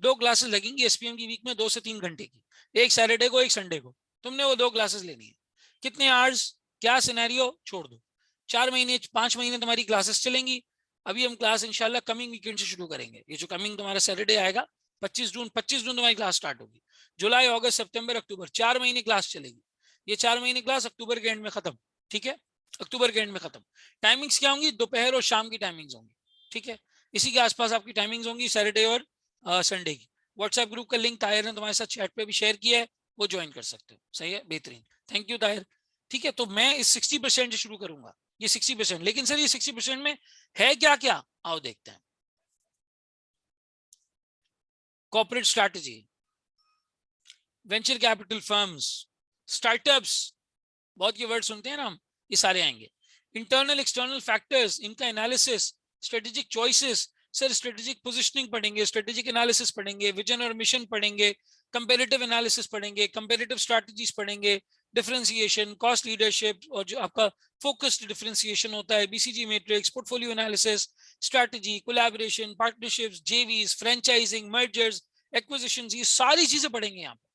2 क्लासेस लगेंगी SPM की वीक में, 2 से 3 घंटे की, एक सैटरडे को एक संडे को, तुमने वो 2 क्लासेस लेनी है। कितने आवर्स, क्या सिनेरियो, छोड़ दो। 4 महीने 5 महीने तुम्हारी क्लासेस चलेंगी। अभी हम क्लास इंशाल्लाह कमिंग वीकेंड से शुरू करेंगे। ये जो कमिंग तुम्हारा सैटरडे आएगा 25 जून तुम्हारी क्लास स्टार्ट होगी। जुलाई, अगस्त, सितंबर, अक्टूबर, 4 महीने क्लास चलेगी। ये 4 महीने क्लास अक्टूबर के एंड में खत्म, ठीक है, अक्टूबर के एंड में खत्म। टाइमिंग्स क्या होंगी? दोपहर और शाम की टाइमिंग्स होंगी, ठीक है। इसी के आसपास आपकी टाइमिंग्स होंगी सैटरडे और संडे की। व्हाट्सएप ग्रुप का लिंक ताहिर ने तुम्हारे साथ चैट पे भी शेयर किया है, वो ज्वाइन कर सकते हो, सही है, बेहतरीन, थैंक यू ताहिर। ठीक है, तो मैं इस 60% से शुरू करूंगा, ये 60%। लेकिन सर ये 60% में है क्या क्या, आओ देखते हैं। Corporate strategy, venture capital firms, startups, बहुत ये वर्ड सुनते हैं ना हम, ये सारे आएंगे। इंटरनल एक्सटर्नल फैक्टर्स, इनका analysis, strategic choices, sir strategic positioning पढ़ेंगे, स्ट्रेटेजिक एनालिसिस पढ़ेंगे, विजन और मिशन पढ़ेंगे, कंपैरेटिव एनालिसिस पढ़ेंगे, कंपैरेटिव स्ट्रैटेजीज पढ़ेंगे, डिफरेंशिएशन, कॉस्ट लीडरशिप, और जो आपका फोकस्ड डिफरेंशिएशन होता है, BCG matrix, portfolio analysis, strategy, collaboration, partnerships, जेवीज, franchising, mergers, acquisitions, ये सारी चीजें पढ़ेंगे यहाँ पे।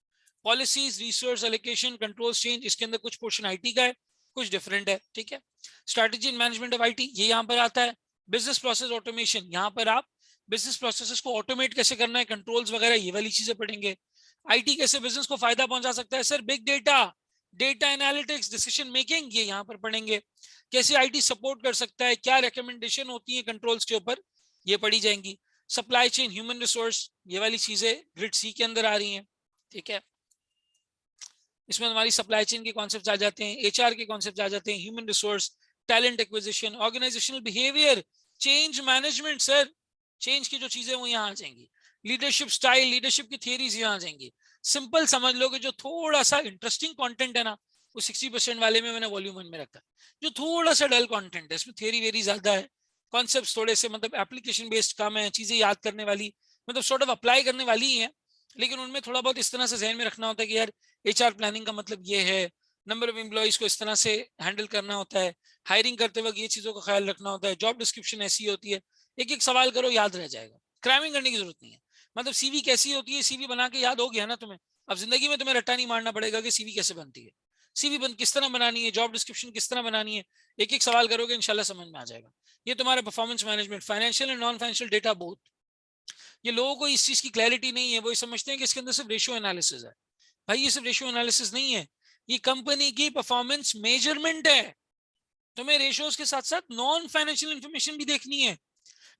Policies, resource allocation, controls change, इसके अंदर कुछ पोर्शन आईटी का है, कुछ डिफरेंट है, ठीक है। Strategy and management of IT, ये यहाँ पर आता है। बिजनेस प्रोसेस ऑटोमेशन, यहाँ पर आप बिजनेस प्रोसेसेस को ऑटोमेट कैसे करना है, कंट्रोल्स वगैरह, ये वाली चीजें पढ़ेंगे। आईटी कैसे बिजनेस को फायदा पहुंचा सकता है, sir big data, data analytics, decision making, ये यहाँ पर पढ़ेंगे। कैसे आईटी सपोर्ट कर सकता है, क्या रिकमेंडेशन होती है कंट्रोल्स के ऊपर, ये पढ़ी जाएंगी। सप्लाई चेन, ह्यूमन रिसोर्स, ये वाली चीजें ग्रिड सी के अंदर आ रही हैं, ठीक है। इसमें हमारी सप्लाई चेन के कॉन्सेप्ट आ जाते हैं, एचआर के कॉन्सेप्ट आ जाते हैं, human resource, talent acquisition, organisational behaviour, change management, sir change की जो चीजें वो यहाँ आ जाएंगी। लीडरशिप स्टाइल, लीडरशिप की थियरीज यहाँ आ जाएंगी। सिंपल समझ लो कि जो थोड़ा सा इंटरेस्टिंग कंटेंट है ना, वो 60% वाले में मैंने वॉल्यूम 1 में रखा है। जो थोड़ा सा डल कंटेंट है, इसमें थियरी वेरी ज्यादा है, कॉन्सेप्ट्स थोड़े से मतलब एप्लीकेशन बेस्ड कम है, चीजें याद करने वाली मतलब सॉर्ट ऑफ अप्लाई करने वाली ही है, लेकिन उनमें थोड़ा बहुत इस तरह से जहन में रखना होता है कि यार एचआर प्लानिंग का मतलब ये है, नंबर ऑफ एम्प्लॉइज को इस तरह से हैंडल करना होता है, हायरिंग करते वक्त ये चीजों का ख्याल रखना होता है, जॉब डिस्क्रिप्शन ऐसी होती है, एक एक सवाल करो याद रह जाएगा, क्रैमिंग करने की जरूरत नहीं है। मतलब सीवी कैसी होती है, सीवी बना के याद हो गया ना तुम्हें, अब जिंदगी में तुम्हें रट्टा नहीं मारना पड़ेगा कि सीवी कैसे बनती है, सीवी किस तरह बनानी है, जॉब डिस्क्रिप्शन किस तरह बनानी है, एक एक सवाल करोगे इंशाल्लाह समझ में आ जाएगा। ये तुम्हारा performance management, financial and non financial data both, ये लोगों को इस चीज की क्लैरिटी नहीं है, वो ये समझते हैं कि इसके अंदर सिर्फ रेशियो एनालिसिस है। भाई ये सिर्फ रेशियो एनालिसिस नहीं है, ये कंपनी की परफॉर्मेंस मेजरमेंट है। तुम्हें रेशियोज के साथ साथ नॉन फाइनेंशियल इंफॉर्मेशन भी देखनी है,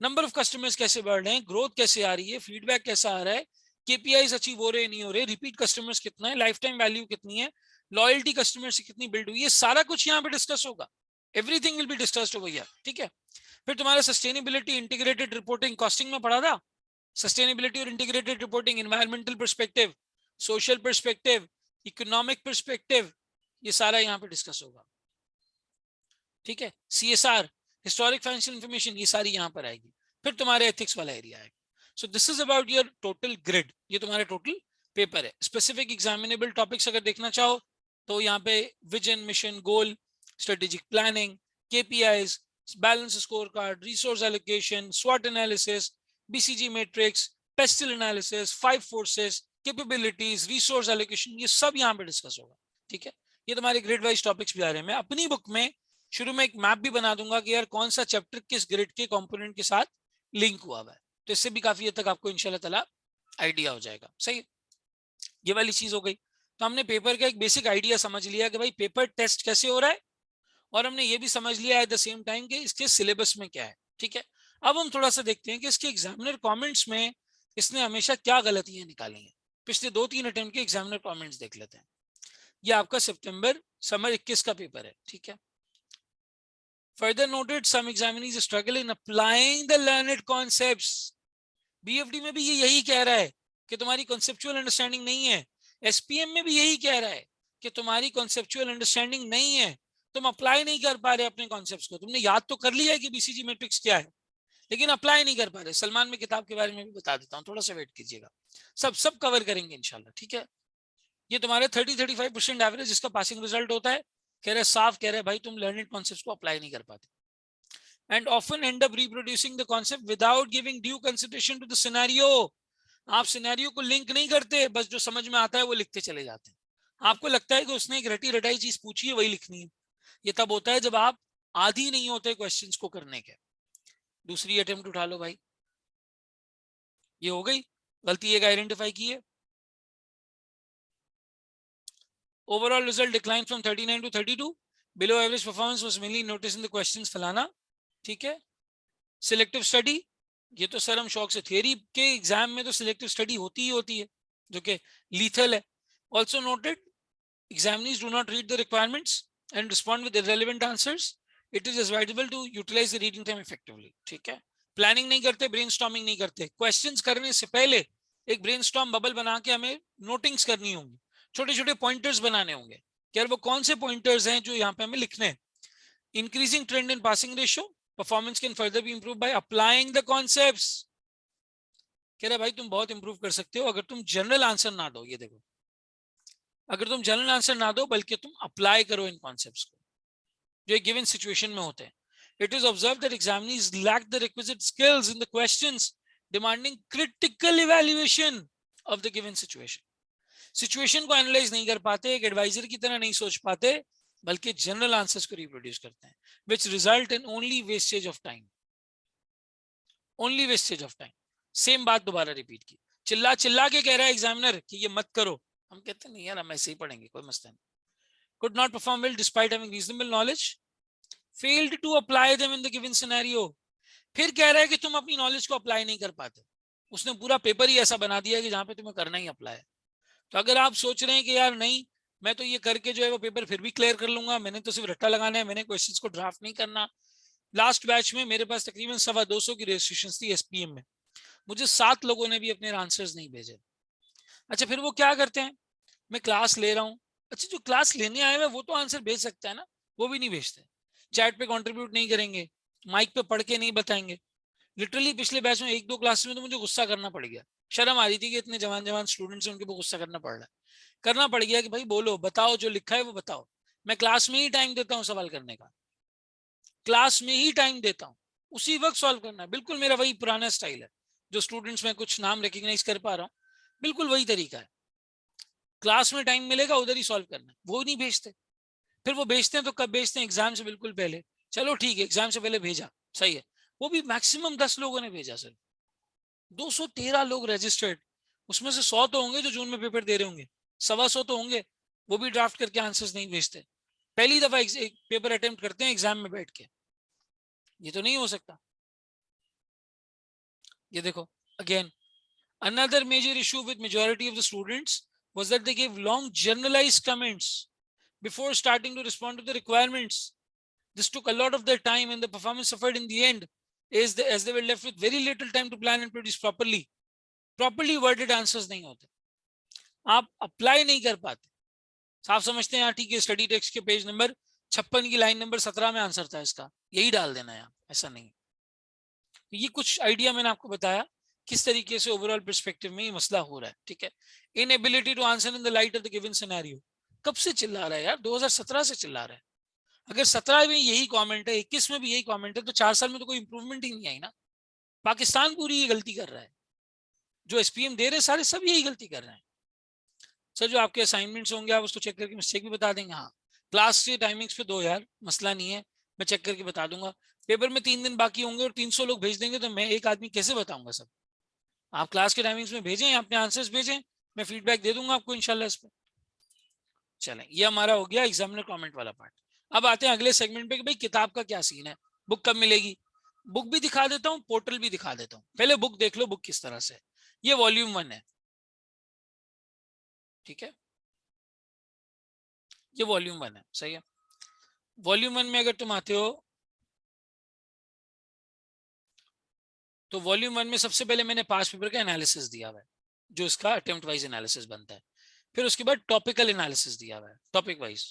नंबर ऑफ कस्टमर्स कैसे बढ़ रहे हैं, ग्रोथ कैसे आ रही है, फीडबैक कैसा आ रहा है, केपीआईज अचीव हो रहे नहीं हो रहे, रिपीट कस्टमर्स कितना है, लाइफ टाइम वैल्यू कितनी है, लॉयल्टी कस्टमर से कितनी बिल्ड हुई है, सारा कुछ यहाँ पे डिस्कस होगा, everything will be discussed over here, ठीक है। फिर तुम्हारा सस्टेनेबिलिटी, इंटीग्रेटेड रिपोर्टिंग, कॉस्टिंग में पढ़ा था, सस्टेनेबिलिटी और integrated reporting, environmental perspective, social perspective, economic perspective, ये सारा यहाँ पे डिस्कस होगा, ठीक है। सीएसआर, हिस्टोरिक फाइनेंशियल इंफॉर्मेशन, ये सारी यहाँ पर आएगी। फिर तुम्हारे एथिक्स वाला एरिया आएगा। So this is about your total grid, ये तुम्हारा टोटल पेपर है। स्पेसिफिक एग्जामिनेबल टॉपिक्स अगर देखना चाहो तो यहाँ पे vision, mission, goal, strategic planning, KPIs, balance scorecard, resource allocation, स्वॉट analysis, BCG matrix, PESTEL analysis, 5 forces, capabilities, resource allocation, ये सब यहाँ पे डिस्कस होगा, ठीक है। ये तुम्हारे ग्रेड वाइज टॉपिक्स भी आ रहे हैं। मैं अपनी बुक में शुरू में एक मैप भी बना दूंगा कि यार कौन सा चैप्टर किस ग्रेड के कंपोनेंट के साथ लिंक हुआ हुआ है, तो इससे भी काफी हद तक आपको इंशाल्लाह ताला आइडिया हो जाएगा, सही। ये वाली चीज हो गई। तो हमने पेपर का एक बेसिक आइडिया समझ लिया कि भाई पेपर टेस्ट कैसे हो रहा है, और हमने ये भी समझ लिया एट द सेम टाइम कि इसके सिलेबस में क्या है, ठीक है। अब हम थोड़ा सा देखते हैं कि इसके एग्जामिनर कमेंट्स में इसने हमेशा क्या गलतियां निकाली हैं। पिछले 2-3 अटेम्प्ट के एग्जामिनर कमेंट्स देख लेते हैं। ये आपका सितंबर समर 21 का पेपर है, ठीक है। Further noted, some examinees struggle in applying the learned concepts. BFD में भी ये यही कह रहा है कि तुम्हारी conceptual understanding नहीं है, SPM में भी यही कह रहा है कि तुम्हारी conceptual understanding नहीं है, तुम अप्लाई नहीं कर पा रहे अपने कॉन्सेप्ट्स को। तुमने याद तो कर लिया है कि बीसीजी मैट्रिक्स क्या है, लेकिन अप्लाई नहीं कर पा रहे। सलमान में किताब के बारे में भी बता देता हूँ, थोड़ा सा वेट कीजिएगा, सब कवर करेंगे इंशाल्लाह, ठीक है। ये तुम्हारे 30-35% एवरेज जिसका पासिंग रिजल्ट होता है, कह रहे साफ कह रहे भाई तुम लर्निंग कॉन्सेप्ट्स को अप्लाई नहीं कर पाते, and often end up reproducing the concept without giving due consideration to the scenario. आप सिनेरियो को लिंक नहीं करते, बस जो समझ में आता है वो लिखते चले जाते हैं। आपको लगता है कि उसने एक रटी रटाई चीज पूछी है वही लिखनी है। ये तब होता है जब आप आदी नहीं होते क्वेश्चंस को करने के। दूसरी अटेम्प्ट उठा लो भाई, ये हो गई गलती, एक आइडेंटिफाई की है। Overall result decline from 39 to 32, below average performance was mainly notice in the questions फलाना, ठीक है। सिलेक्टिव स्टडी, ये तो सर हम शौक से, थियरी के एग्जाम में तो सिलेक्टिव स्टडी होती ही होती है जो कि लीथल है। Also noted, examinees do not read the requirements and respond with irrelevant answers. It is advisable to utilise the reading time effectively. ठीक है, प्लानिंग नहीं करते, ब्रेनस्टॉर्मिंग नहीं करते, क्वेश्चंस करने से पहले एक ब्रेनस्टॉर्म बबल बना के हमें नोटिंग्स करनी होंगी, छोटे छोटे पॉइंटर्स बनाने होंगे कि यार वो कौन से पॉइंटर्स हैं जो यहाँ पे हमें लिखने हैं। Increasing trend in passing ratio, performance can further B improve by applying the concepts. कह रहे भाई तुम बहुत इंप्रूव कर सकते हो अगर तुम जनरल आंसर ना दो। ये देखो, अगर तुम जनरल आंसर ना दो बल्कि तुम अप्लाई करो इन कॉन्सेप्ट्स को जो एक गिवन सिचुएशन में होते हैं। It is observed that examinees lack the requisite skills in the questions demanding critical evaluation of the given situation. Situation को एनालाइज नहीं कर पाते, एक एडवाइजर की तरह नहीं सोच पाते, बल्कि जनरल आंसर्स को रिप्रोड्यूस करते हैं, which result in only wastage of time. Only wastage of time. Same बात दोबारा रिपीट की, चिल्ला चिल्ला के कह रहा है एग्जामिनर कि ये मत करो, हम कहते नहीं यार हम ऐसे ही पढ़ेंगे, कोई मसला नहीं। Could not perform well despite having reasonable knowledge. Failed to apply them in the given scenario. फिर कह रहा है कि तुम अपनी नॉलेज को अप्लाई नहीं कर पाते। उसने पूरा पेपर ही ऐसा बना दिया कि जहां पे तुम्हें करना ही अप्लाई है। तो अगर आप सोच रहे हैं कि यार नहीं मैं तो ये करके जो है वो पेपर फिर भी क्लियर कर लूंगा, मैंने तो सिर्फ रट्टा लगाना है, मैंने क्वेश्चंस को ड्राफ्ट नहीं करना। लास्ट बैच में मेरे पास तकरीबन 250 की रजिस्ट्रेशन थी एसपीएम में, मुझे 7 लोगों ने भी अपने आंसर्स नहीं भेजे। अच्छा फिर वो क्या करते हैं, मैं क्लास ले रहा हूँ, अच्छा जो क्लास लेने आए हुए वो तो आंसर भेज सकता है ना, वो भी नहीं भेजते। चैट पे कंट्रीब्यूट नहीं करेंगे, माइक पे पढ़ के नहीं बताएंगे। लिटरली पिछले बैच में 1-2 क्लास में तो मुझे गुस्सा करना पड़ गया, शर्म आ रही थी कि इतने जवान जवान स्टूडेंट्स हैं उनके ऊपर गुस्सा करना पड़ गया कि भाई बोलो, बताओ, जो लिखा है वो बताओ। मैं क्लास में ही टाइम देता हूँ सवाल करने का, क्लास में ही टाइम देता हूँ, उसी वक्त सॉल्व करना है। बिल्कुल मेरा वही पुराना स्टाइल है, जो स्टूडेंट्स में कुछ नाम रिकॉग्नाइज कर पा रहा हूँ, बिल्कुल वही तरीका है। क्लास में टाइम मिलेगा उधर ही सॉल्व करना है, वो नहीं भेजते। फिर वो भेजते हैं तो कब भेजते हैं, एग्जाम से बिल्कुल पहले। चलो ठीक है, एग्जाम से पहले भेजा, सही है, वो भी मैक्सिमम 10 लोगों ने भेजा सर, 213 लोग रजिस्टर्ड, उसमें से 100 तो होंगे जो जून में पेपर दे रहे होंगे, 125 तो होंगे वो भी ड्राफ्ट करके आंसर्स नहीं भेजते, पहली दफा एक पेपर अटेम्प्ट करते हैं एग्जाम में बैठ के। ये तो नहीं हो सकता। ये देखो again, another major issue with majority of the students was that they gave long generalized comments before starting to respond to the requirements. This took a lot of their time and the performance suffered in the end as they were left with very little time to plan and produce properly worded answers नहीं होते, आप अप्लाई नहीं कर पाते। साफ समझते हैं यहाँ ठीक है, स्टडी टेक्स्ट के पेज नंबर 56 की लाइन नंबर 17 में आंसर था इसका, यही डाल देना है, ऐसा नहीं। तो ये कुछ आइडिया मैंने आपको बताया किस तरीके से ओवरऑल पर्सपेक्टिव में ये मसला हो रहा है। ठीक है, inability to answer in the light of the given scenario. कब से चिल्ला रहा है यार, 2017 से चिल्ला रहा है। अगर 17 में यही कमेंट है, 21 में भी यही कमेंट है, तो 4 साल में तो कोई इंप्रूवमेंट ही नहीं आई ना। पाकिस्तान पूरी ये गलती कर रहा है, जो एसपीएम दे रहे सारे सब यही गलती कर रहे हैं। सर जो आपके असाइनमेंट्स होंगे आप उसको चेक करके मिस्टेक भी बता देंगे, हाँ क्लास के टाइमिंग्स पे दो यार, मसला नहीं है, मैं चेक करके बता दूंगा। पेपर में 3 दिन बाकी होंगे और 300 लोग भेज देंगे तो मैं एक आदमी कैसे बताऊंगा सब। आप क्लास के टाइमिंग्स में भेजें, अपने आंसर्स भेजें, मैं फीडबैक दे दूंगा आपको इंशाल्लाह इस पर। चलें, ये हमारा हो गया एग्जामिनर कमेंट वाला पार्ट। अब आते हैं अगले सेगमेंट पे कि भाई किताब का क्या सीन है, बुक कब मिलेगी। बुक भी दिखा देता हूँ, पोर्टल भी दिखा देता हूँ, पहले बुक देख लो बुक किस तरह से। ये वॉल्यूम 1 है, ठीक है, ये वॉल्यूम 1 है, सही है। वॉल्यूम 1 में अगर तुम आते हो तो वॉल्यूम 1 में सबसे पहले मैंने पास पेपर का एनालिसिस दिया हुआ है, जो इसका अटेम्प्ट वाइज एनालिसिस बनता है। फिर उसके बाद टॉपिकल एनालिसिस दिया हुआ है, टॉपिक वाइज।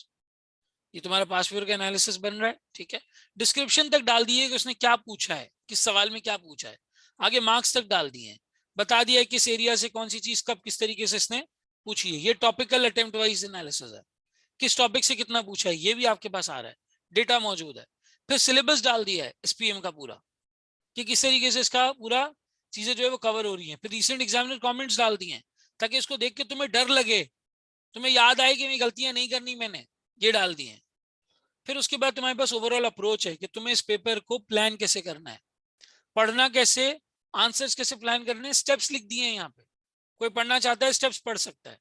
ये तुम्हारा पास पेपर का एनालिसिस बन रहा है, ठीक है। डिस्क्रिप्शन तक डाल दिए कि उसने क्या पूछा है, किस सवाल में क्या पूछा है। आगे मार्क्स तक डाल दिए हैं, बता दिया है किस एरिया से कौन सी चीज कब किस तरीके से इसने पूछी है। ये टॉपिकल अटेम्प्ट वाइज एनालिसिस है, किस टॉपिक से कितना पूछा है ये भी आपके पास आ रहा है, डेटा मौजूद है। फिर सिलेबस डाल दिया है एसपीएम का पूरा, कि किस तरीके से इसका पूरा चीजें जो है वो कवर हो रही हैं। फिर रिसेंट एग्जामिनर कमेंट्स डाल दिए हैं ताकि इसको देख के तुम्हें डर लगे, तुम्हें याद आए कि मैं गलतियां नहीं करनी, मैंने ये डाल दिए हैं। फिर उसके बाद तुम्हारे पास ओवरऑल अप्रोच है कि तुम्हें इस पेपर को प्लान कैसे करना है, पढ़ना कैसे, आंसर्स कैसे प्लान करने, स्टेप्स लिख दिए हैं यहाँ पे, कोई पढ़ना चाहता है स्टेप्स पढ़ सकता है।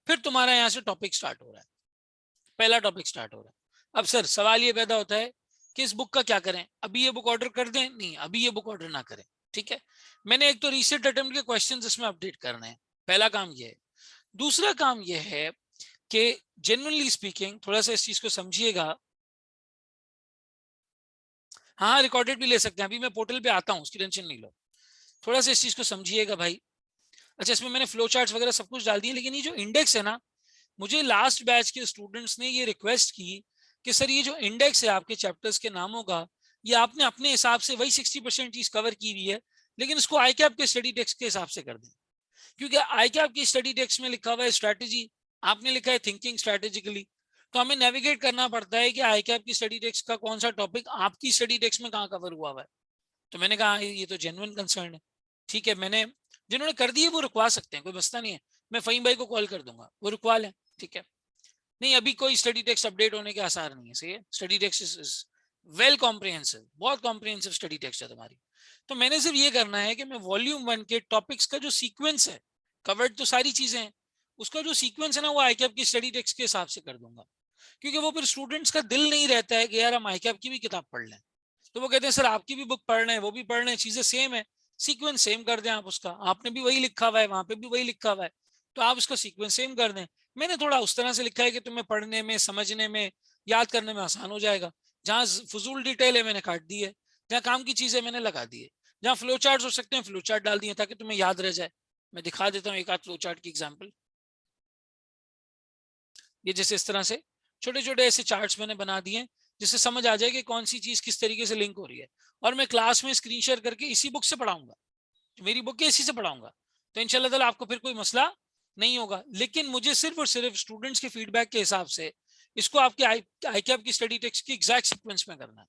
फिर तुम्हारा यहाँ से टॉपिक स्टार्ट हो रहा है, पहला टॉपिक स्टार्ट हो रहा है। अब सर सवाल ये पैदा होता है कि इस बुक का क्या करें, अभी ये बुक ऑर्डर कर दें, नहीं अभी ये बुक ऑर्डर ना करें, ठीक है। मैंने एक तो रीसेंट अटेम्प्ट के क्वेश्चंस इसमें अपडेट करने हैं, पहला काम ये है। दूसरा काम ये है कि जेन्युइनली स्पीकिंग थोड़ा सा इस चीज को समझिएगा हाँ रिकॉर्डेड भी ले सकते हैं, अभी मैं पोर्टल पे आता हूँ, उसकी टेंशन नहीं लो, थोड़ा सा इस चीज को समझिएगा भाई। अच्छा इसमें मैंने फ्लो चार्ट्स वगैरह सब कुछ डाल दिए, लेकिन ये जो इंडेक्स है ना, मुझे लास्ट बैच के स्टूडेंट्स ने ये रिक्वेस्ट की कि सर ये जो इंडेक्स है आपके चैप्टर्स के नामों का, ये आपने अपने हिसाब से वही 60% चीज कवर की हुई है, लेकिन इसको आई कैप के स्टडी टेक्स्ट के हिसाब से कर दें, क्योंकि आई कैप की स्टडी टेक्स्ट में लिखा हुआ है स्ट्रैटेजी, आपने लिखा है थिंकिंग स्ट्रैटेजिकली, तो हमें नेविगेट करना पड़ता है कि आई कैप की स्टडी टेक्स्ट का कौन सा टॉपिक आपकी स्टडी टेक्स्ट में कहाँ कवर हुआ हुआ है। तो मैंने कहा ये तो जेन्युइन कंसर्न है, ठीक है, मैंने जिन्होंने कर दिए वो रुकवा सकते हैं, कोई मसला नहीं है, मैं फहीम भाई को कॉल कर दूंगा, वो रुकवा लें, ठीक है। नहीं अभी कोई स्टडी टेक्स्ट अपडेट होने के आसार नहीं है, सही है, study text is well comprehensive, बहुत कॉम्प्रिहेंसिव स्टडी टेक्स्ट है तुम्हारी। तो मैंने सिर्फ ये करना है कि मैं वॉल्यूम 1 के टॉपिक्स का जो सीक्वेंस है, कवर्ड तो सारी चीजें हैं, उसका जो सीक्वेंस है ना वो आईकैप की स्टडी टेक्स्ट के हिसाब से कर दूंगा, क्योंकि वो फिर स्टूडेंट्स का दिल नहीं रहता है कि यार हम आईकैप की भी किताब पढ़ लें, तो वो कहते हैं सर आपकी भी बुक पढ़ रहे हैं वो भी पढ़ रहे हैं, चीजें सेम है, सीक्वेंस सेम कर दें आप उसका, आपने भी वही लिखा हुआ है वहां पे भी वही लिखा हुआ है, तो आप उसका सीक्वेंस सेम कर दें। मैंने थोड़ा उस तरह से लिखा है कि तुम्हें पढ़ने में, समझने में, याद करने में आसान हो जाएगा। जहां फजूल डिटेल है मैंने काट दी है, जहां काम की चीजें मैंने लगा दी है, जहां फ्लो चार्ट हो सकते हैं फ्लो चार्ट डाल दिए ताकि तुम्हें याद रह जाए। मैं दिखा देता हूँ एक आध फ्लो चार्ट की एग्जाम्पल। ये जैसे इस तरह से छोटे छोटे ऐसे चार्ट्स मैंने बना दिए जिससे समझ आ जाए कि कौन सी चीज किस तरीके से लिंक हो रही है, और मैं क्लास में स्क्रीन शेयर करके इसी बुक से पढ़ाऊंगा, मेरी बुक है इसी से पढ़ाऊंगा, तो इंशाल्लाह ताला आपको फिर कोई मसला नहीं होगा। लेकिन मुझे सिर्फ और सिर्फ स्टूडेंट्स के फीडबैक के हिसाब से इसको आपके आई कैप की स्टडी टेक्स्ट की एग्जैक्ट सीक्वेंस में करना है।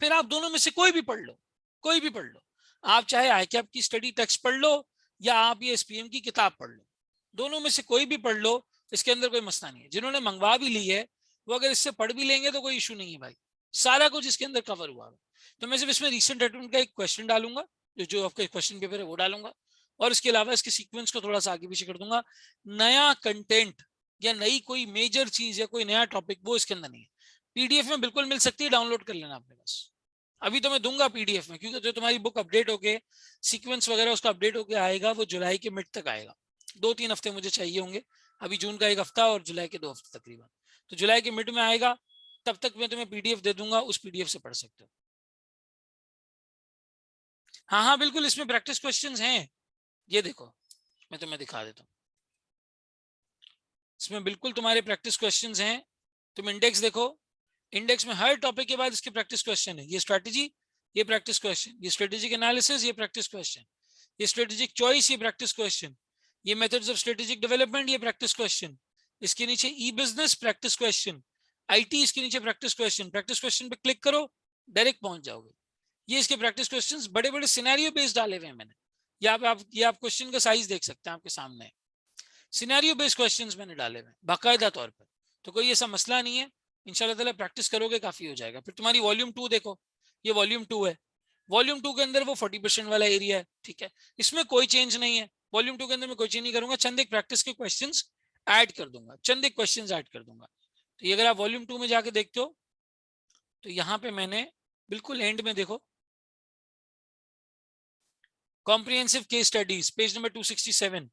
फिर आप दोनों में से कोई भी पढ़ लो, कोई भी पढ़ लो, आप चाहे आई कैप की स्टडी टेक्स्ट पढ़ लो या आप ये एसपीएम की किताब पढ़ लो, दोनों में से कोई भी पढ़ लो, इसके अंदर कोई मसला नहीं है। जिन्होंने मंगवा भी ली है वो अगर इससे पढ़ भी लेंगे तो कोई इशू नहीं है भाई, सारा कुछ इसके अंदर कवर हुआ है। तो मैं सिर्फ इसमें रिसेंट अटेम्प्ट का एक क्वेश्चन डालूंगा, जो आपका क्वेश्चन पेपर है वो डालूंगा, और इसके अलावा इसके सीक्वेंस को थोड़ा सा आगे पीछे कर दूंगा। नया कंटेंट या नई कोई मेजर चीज या कोई नया टॉपिक वो इसके अंदर नहीं है। पीडीएफ में बिल्कुल मिल सकती है, डाउनलोड कर लेना अपने पास, अभी तो मैं दूंगा पीडीएफ में, क्योंकि जो तुम्हारी बुक अपडेट होके सीक्वेंस वगैरह उसका अपडेट होके आएगा वो जुलाई के मिड तक आएगा, 2-3 हफ्ते मुझे चाहिए होंगे, अभी जून का 1 हफ्ता और जुलाई के 2 हफ्ते तकरीबन, तो जुलाई के मिड में आएगा, तब तक मैं तुम्हें पीडीएफ दे दूंगा, उस पीडीएफ से पढ़ सकते हो। हाँ हाँ बिल्कुल, इसमें प्रैक्टिस क्वेश्चंस हैं, ये देखो मैं तुम्हें दिखा देता हूँ, इसमें बिल्कुल तुम्हारे प्रैक्टिस क्वेश्चंस हैं। तुम इंडेक्स देखो, इंडेक्स में हर टॉपिक के बाद इसके प्रैक्टिस क्वेश्चन है, ये स्ट्रेटेजी, ये प्रैक्टिस क्वेश्चन, ये स्ट्रेटेजिक एनालिसिस, ये प्रैक्टिस क्वेश्चन, ये स्ट्रेटेजिक चॉइस, ये प्रैक्टिस क्वेश्चन, ये मेथड्स ऑफ स्ट्रेटेजिक डेवलपमेंट, ये प्रैक्टिस क्वेश्चन, इसके नीचे ई बिजनेस प्रैक्टिस क्वेश्चन, आईटी इसके नीचे प्रैक्टिस क्वेश्चन, प्रैक्टिस क्वेश्चन पे क्लिक करो डायरेक्ट पहुंच जाओगे। ये इसके प्रैक्टिस क्वेश्चंस बड़े बड़े सिनेरियो बेस्ड डाले हुए हैं मैंने, यहाँ पे आप ये आप क्वेश्चन का साइज देख सकते हैं आपके सामने, सिनेरियो बेस्ड क्वेश्चंस मैंने डाले हुए बाकायदा तौर पर, तो कोई ऐसा मसला नहीं है, इंशाल्लाह ताला प्रैक्टिस करोगे काफी हो जाएगा। फिर तुम्हारी वॉल्यूम 2 देखो, ये वॉल्यूम 2 है, वॉल्यूम 2 के अंदर वो 40% वाला एरिया है, ठीक है, इसमें कोई चेंज नहीं है, वॉल्यूम 2 के अंदर मैं कोई चेंज नहीं करूंगा, चंद एक प्रैक्टिस के क्वेश्चंस ऐड कर दूंगा, चंद एक क्वेश्चंस ऐड कर दूंगा। तो ये अगर आप वॉल्यूम 2 में जाके देखते हो तो यहाँ पे मैंने बिल्कुल एंड में देखो, comprehensive case studies page number 267,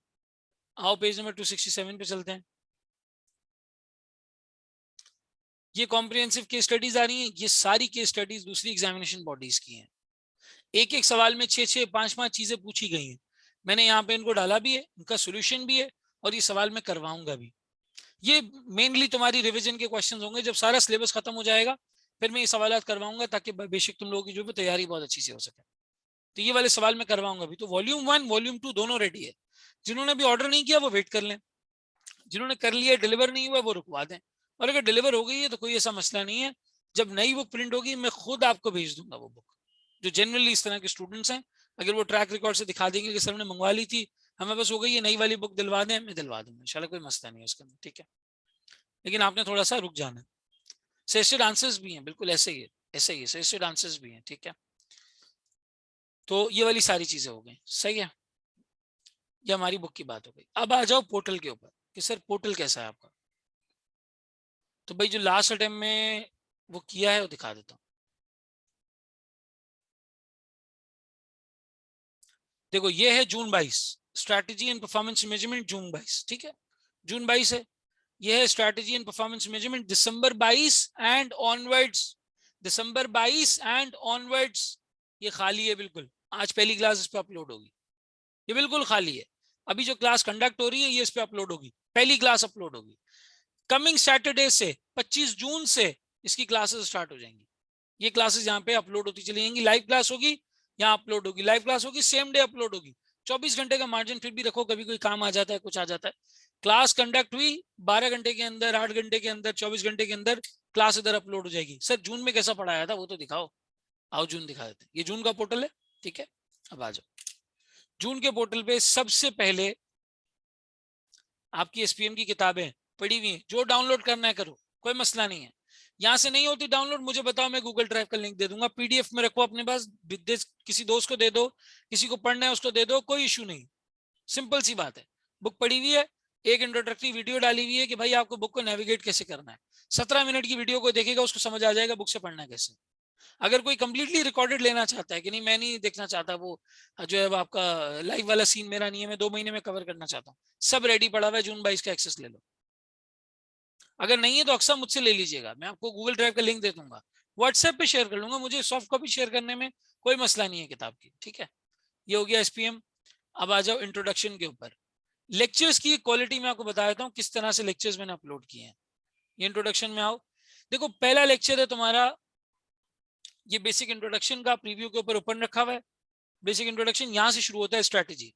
आओ पेज नंबर 267 पे चलते हैं। ये कॉम्प्रिहेंसिव केस स्टडीज आ रही हैं, ये सारी केस स्टडीज दूसरी एग्जामिनेशन बॉडीज की हैं, एक एक सवाल में 6-6 5-5 चीजें पूछी गई हैं, मैंने यहाँ पे इनको डाला भी है, इनका सोल्यूशन भी है, और ये सवाल मैं करवाऊंगा भी। ये मेनली तुम्हारी रिवीजन के क्वेश्चंस होंगे, जब सारा सिलेबस खत्म हो जाएगा फिर मैं ये सवाल करवाऊंगा ताकि बेशक तुम लोगों की जो भी तैयारी बहुत अच्छी से हो सके। तो ये वाले सवाल मैं करवाऊंगा भी। तो वॉल्यूम 1 वॉल्यूम 2 दोनों रेडी है, जिन्होंने भी ऑर्डर नहीं किया वो वेट कर लें, जिन्होंने कर लिया डिलीवर नहीं हुआ वो रुकवा दें, और अगर डिलीवर हो गई है तो कोई ऐसा मसला नहीं है, जब नई बुक प्रिंट होगी मैं खुद आपको भेज दूंगा वो बुक। जो जनरली इस तरह के स्टूडेंट्स हैं अगर वो ट्रैक रिकॉर्ड से दिखा देंगे कि सर ने मंगवा ली थी, हमें बस हो गई है नई वाली बुक दिलवा दें, मैं दिलवा दूंगा इंशाल्लाह, कोई मसला नहीं है उसके अंदर, ठीक है। लेकिन आपने थोड़ा सा रुक जाना है, सजेस्टेड आंसर्स भी हैं, बिल्कुल ऐसे ही है, ऐसे ही है, सजेस्टेड आंसर्स भी हैं, ठीक है। तो ये वाली सारी चीजें हो गई, सही है, ये हमारी बुक की बात हो गई। अब आ जाओ पोर्टल के ऊपर कि सर पोर्टल कैसा है आपका। तो भाई जो लास्ट अटेम्प्ट में वो किया है वो दिखा देता हूँ। देखो ये है जून 22, स्ट्रैटेजी एंड परफॉर्मेंस मेजरमेंट जून 22, ठीक है, जून 22 है। ये है strategy and performance measurement December 22 and onwards, December 22 and onwards ये खाली है बिल्कुल। आज पहली क्लास इस पे अपलोड होगी, ये बिल्कुल खाली है। अभी जो क्लास कंडक्ट हो रही है ये इस पे अपलोड होगी, पहली क्लास अपलोड होगी। कमिंग सैटरडे से 25 जून से इसकी क्लासेस स्टार्ट हो जाएंगी। ये क्लासेस यहाँ पे अपलोड होती चली जाएंगी, लाइव क्लास होगी, यहाँ अपलोड होगी, लाइव क्लास होगी, सेम डे अपलोड होगी। 24 घंटे का मार्जिन फिर भी रखो, कभी कोई काम आ जाता है, कुछ आ जाता है। क्लास कंडक्ट हुई 12 घंटे के अंदर, 8 घंटे के अंदर, 24 घंटे के अंदर क्लास इधर अपलोड हो जाएगी। सर जून में कैसा पढ़ाया था वो तो दिखाओ। आओ जून दिखा देते, ये जून का पोर्टल है, ठीक है। अब आ जाओ जून के पोर्टल पे। सबसे पहले आपकी एसपीएम की किताबें पड़ी हुई हैं, जो डाउनलोड करना है करो, कोई मसला नहीं है। यहाँ से नहीं होती डाउनलोड मुझे बताओ, मैं गूगल ड्राइव का लिंक दे दूंगा, पीडीएफ में रखो अपने पास, किसी दोस्त को दे दो, किसी को पढ़ना है उसको दे दो, कोई इशू नहीं। सिंपल सी बात है। बुक पड़ी हुई है, एक इंट्रोडक्टरी वीडियो डाली हुई है कि भाई आपको बुक को नेविगेट कैसे करना है। 17 मिनट की वीडियो को देखेगा उसको समझ आ जाएगा बुक से पढ़ना है कैसे। अगर कोई कंप्लीटली रिकॉर्डेड लेना चाहता है कि नहीं मैं नहीं देखना चाहता वो जो है वो आपका लाइव वाला सीन मेरा नहीं है, मैं 2 महीने में कवर करना चाहता हूँ, सब रेडी पड़ा हुआ है, जून 22 का एक्सेस ले लो। अगर नहीं है तो अक्सर मुझसे ले लीजिएगा, मैं आपको गूगल ड्राइव का लिंक दे दूंगा, व्हाट्सएप पे शेयर कर लूंगा, मुझे सॉफ्ट कॉपी शेयर करने में कोई मसला नहीं है किताब की, ठीक है। ये हो गया एसपीएम। अब आ जाओ इंट्रोडक्शन के ऊपर। लेक्चर्स की क्वालिटी मैं आपको बता देता हूँ किस तरह से लेक्चर्स मैंने अपलोड किए हैं। ये इंट्रोडक्शन में आओ, देखो पहला लेक्चर है तुम्हारा, ये बेसिक इंट्रोडक्शन का प्रीव्यू के ऊपर ओपन रखा हुआ है। बेसिक इंट्रोडक्शन यहाँ से शुरू होता है, स्ट्रैटेजी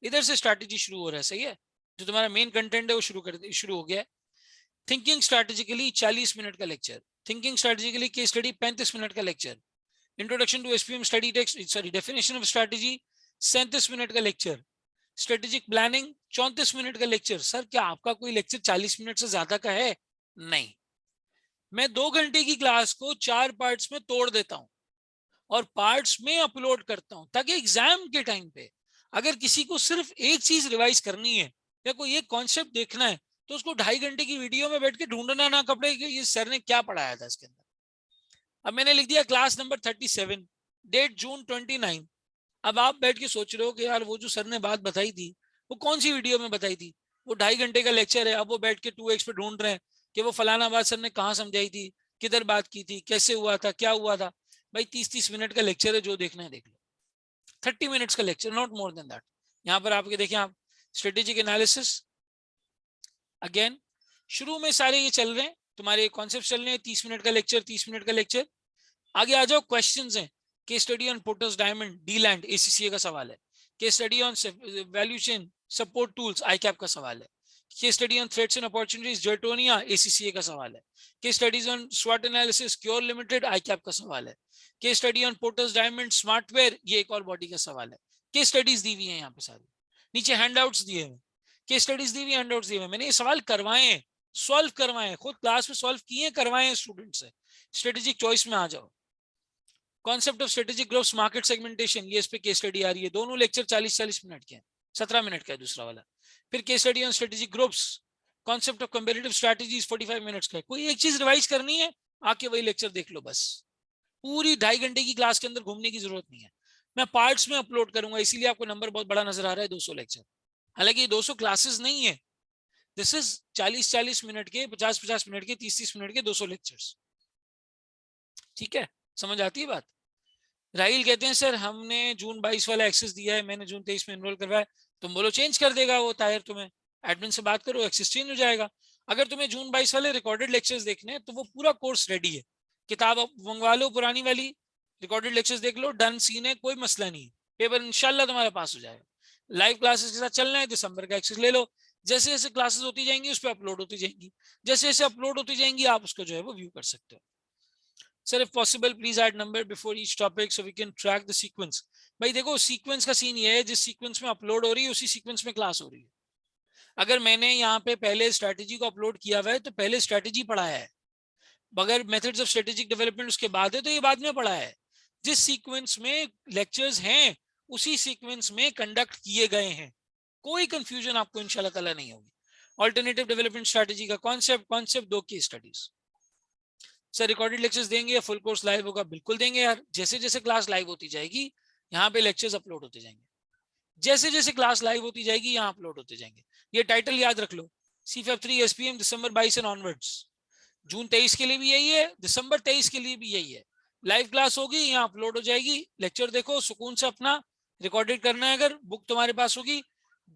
इधर से स्ट्रैटेजी शुरू हो रहा है, सही है। जो तुम्हारा मेन कंटेंट है वो शुरू हो गया है। थिंकिंग स्ट्रैटेजिकली 40 मिनट का lecture, thinking strategically case study 35 minute का lecture, introduction to SPM study text sorry definition of strategy 37 minute का लेक्चर, स्ट्रेटेजिक प्लानिंग 34 मिनट का लेक्चर। सर क्या आपका कोई लेक्चर 40 मिनट से ज्यादा का है? नहीं, मैं 2 घंटे की क्लास को 4 पार्ट्स में तोड़ देता हूं और पार्ट्स में अपलोड करता हूं, ताकि एग्जाम के टाइम पे अगर किसी को सिर्फ एक चीज रिवाइज करनी है या कोई एक कॉन्सेप्ट देखना है तो उसको 2.5 घंटे की वीडियो में बैठ के ढूंढना ना कपड़े कि ये सर ने क्या पढ़ाया था इसके अंदर। अब मैंने लिख दिया क्लास नंबर 37, डेट जून 29। अब आप बैठ के सोच रहे हो कि यार वो जो सर ने बात बताई थी वो कौन सी वीडियो में बताई थी, वो 2.5 घंटे का लेक्चर है। अब वो बैठ के 2x पे ढूंढ रहे हैं कि वो फलाना बात सर ने कहाँ समझाई थी, किधर बात की थी, कैसे हुआ था, क्या हुआ था। भाई 30-30 मिनट का लेक्चर है, जो देखना है देख लो। 30 मिनट्स का lecture, not more than that. यहाँ पर आपके देखें आप स्ट्रेटेजिक एनालिसिस, अगेन शुरू में सारे ये चल रहे हैं तुम्हारे कॉन्सेप्ट चल रहे हैं, 30 मिनट का लेक्चर, 30 मिनट का लेक्चर। आगे आ जाओ, क्वेश्चंस हैं। Case study on Porter's diamond D land ACCA का सवाल है। Case study on valuation support tools ICAP का सवाल है। Case study on threats and opportunities Jertonia ACCA का सवाल है। केस स्टडीज ऑन स्वॉट एनालिसिस क्योर लिमिटेड आईकैप का सवाल है। Case study on Porter's diamond Smartwear ये एक और बॉडी का सवाल है। केस स्टडीज दी हुई है यहाँ पे सारी, नीचे हैंडआउट्स दिए हुए, केस स्टडीज दी हुई, हैंडआउट्स दिए हुए। मैंने ये सवाल करवाए, सॉल्व करवाए, खुद क्लास में सॉल्व किए, करवाए स्टूडेंट से। स्ट्रेटेजिक चॉइस में आ जाओ, concept of strategic groups market segmentation, ये इस पे केस स्टडी आ रही है। दोनों लेक्चर 40-40 मिनट के हैं, 17 मिनट का है दूसरा वाला। फिर case study on strategic groups, concept of comparative strategies 45 minutes का है। कोई एक चीज रिवाइज करनी है आके वही लेक्चर देख लो बस, पूरी 2.5 घंटे की क्लास के अंदर घूमने की जरूरत नहीं है। मैं पार्ट्स में अपलोड करूंगा, इसीलिए आपको नंबर बहुत बड़ा नजर आ रहा है 200 लेक्चर। हालांकि ये 200 क्लासेस नहीं है, दिस इज 40-40 मिनट के, 50-50 मिनट के, 30-30 मिनट के 200 लेक्चर्स। ठीक है, समझ आती है बात। राहिल कहते हैं सर हमने जून 22 वाला एक्सेस दिया है, मैंने जून 23 में एनरोल करवाया। तुम बोलो चेंज कर देगा वो ताहिर, तुम्हें एडमिन से बात करो, एक्सेस चेंज हो जाएगा। अगर तुम्हें जून 22 वाले रिकॉर्डेड लेक्चर्स देखने हैं तो वो पूरा कोर्स रेडी है, किताब मंगवा लो पुरानी वाली, रिकॉर्डेड लेक्चर्स देख लो, डन सीन है, कोई मसला नहीं है, पेपर इंशाल्लाह तुम्हारे पास हो जाएगा। लाइव क्लासेस के साथ चलना है, दिसंबर का एक्सेस ले लो, जैसे जैसे क्लासेस होती जाएंगी उस पर अपलोड होती जाएंगी, जैसे जैसे अपलोड होती जाएंगी आप उसको जो है वो व्यू कर सकते हो। Sir if possible please add number before each topic so we can track the sequence. भाई देखो सीक्वेंस का सीन ये है, जिस सीक्वेंस में अपलोड हो रही है उसी सीक्वेंस में क्लास हो रही है। अगर मैंने यहाँ पे पहले स्ट्रैटेजी को अपलोड किया हुआ है तो पहले स्ट्रैटेजी पढ़ाया है, अगर मेथड्स ऑफ स्ट्रेटेजिक डेवलपमेंट उसके बाद है तो ये बाद में पढ़ा है। जिस सीक्वेंस में लेक्चर्स हैं उसी सीक्वेंस में कंडक्ट किए गए हैं, कोई कंफ्यूजन आपको इंशाल्लाह ताला नहीं होगी। ऑल्टरनेटिव डेवलपमेंट स्ट्रैटेजी का concept 2 case studies. Sir recorded lectures देंगे या फुल कोर्स लाइव होगा? बिल्कुल देंगे यार, जैसे जैसे क्लास लाइव होती जाएगी यहाँ पे लेक्चर्स अपलोड होते जाएंगे, जैसे जैसे क्लास लाइव होती जाएगी यहाँ अपलोड होते जाएंगे। ये टाइटल याद रख लो, CFAP 3 SPM दिसंबर 22 एंड ऑनवर्ड्स। जून 23 के लिए भी यही है, दिसंबर 23 के लिए भी यही है। लाइव क्लास होगी, यहाँ अपलोड हो जाएगी, लेक्चर देखो सुकून से अपना, रिकॉर्डेड करना है अगर बुक तुम्हारे पास होगी,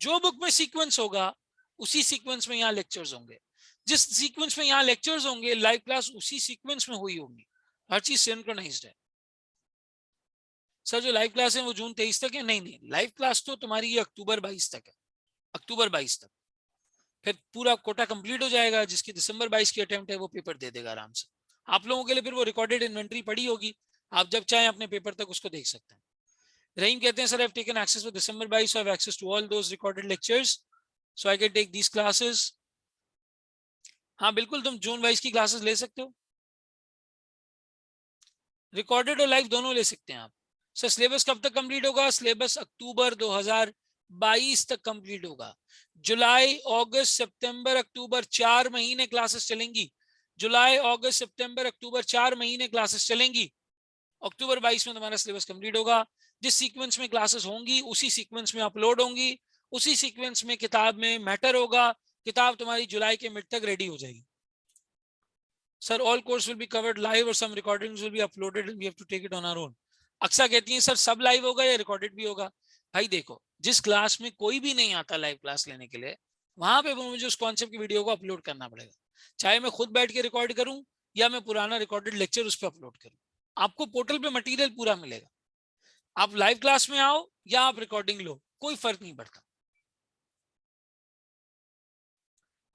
जो बुक में सीक्वेंस होगा उसी सीक्वेंस में यहाँ लेक्चर्स होंगे, जिस सीक्वेंस में यहाँ लेक्चर्स होंगे लाइव क्लास उसी सीक्वेंस में हुई होगी, हर चीज सिंक्रोनाइज्ड है। सर जो लाइव क्लास है वो जून 23 तक है? नहीं नहीं, लाइव क्लास तो तुम्हारी ये अक्टूबर 22 तक है, अक्टूबर 22 तक, फिर पूरा कोटा कंप्लीट हो जाएगा, जिसकी दिसंबर 22 की अटेम्प्ट है वो पेपर दे देगा आराम से। आप लोगों के लिए फिर वो रिकॉर्डेड इन्वेंट्री पड़ी होगी, आप जब चाहें अपने पेपर तक उसको देख सकते हैं। रहीम कहते हैं sir I have taken access for December 22, so I have access to all those recorded lectures, so I can take these classes. हाँ बिल्कुल, तुम जून 22 की क्लासेस ले सकते हो, रिकॉर्डेड और लाइव दोनों ले सकते हैं आप। सर सिलेबस कब तक कंप्लीट होगा? सिलेबस अक्टूबर 2022 तक कंप्लीट होगा। जुलाई अगस्त सितंबर अक्टूबर 4 महीने क्लासेस चलेंगी, जुलाई अगस्त सितंबर अक्टूबर 4 महीने क्लासेस चलेंगी। अक्टूबर 22 में तुम्हारा सिलेबस कंप्लीट होगा, जिस सीक्वेंस में क्लासेस होंगी उसी सीक्वेंस में अपलोड होंगी, उसी सीक्वेंस में किताब में मैटर होगा, किताब तुम्हारी जुलाई के मिड तक रेडी हो जाएगी। Sir all course will be covered live और some recordings will be uploaded and we have to take it on our own. अक्सर कहती हैं सर सब लाइव होगा या रिकॉर्डेड भी होगा? भाई देखो, जिस क्लास में कोई भी नहीं आता लाइव क्लास लेने के लिए, वहां पे मुझे उस कॉन्सेप्ट की वीडियो को अपलोड करना पड़ेगा, चाहे मैं खुद बैठ के रिकॉर्ड करूं या मैं पुराना रिकॉर्डेड लेक्चर उस पर अपलोड करूं। आपको पोर्टल पे मटेरियल पूरा मिलेगा, आप लाइव क्लास में आओ या आप रिकॉर्डिंग लो, कोई फर्क नहीं पड़ता।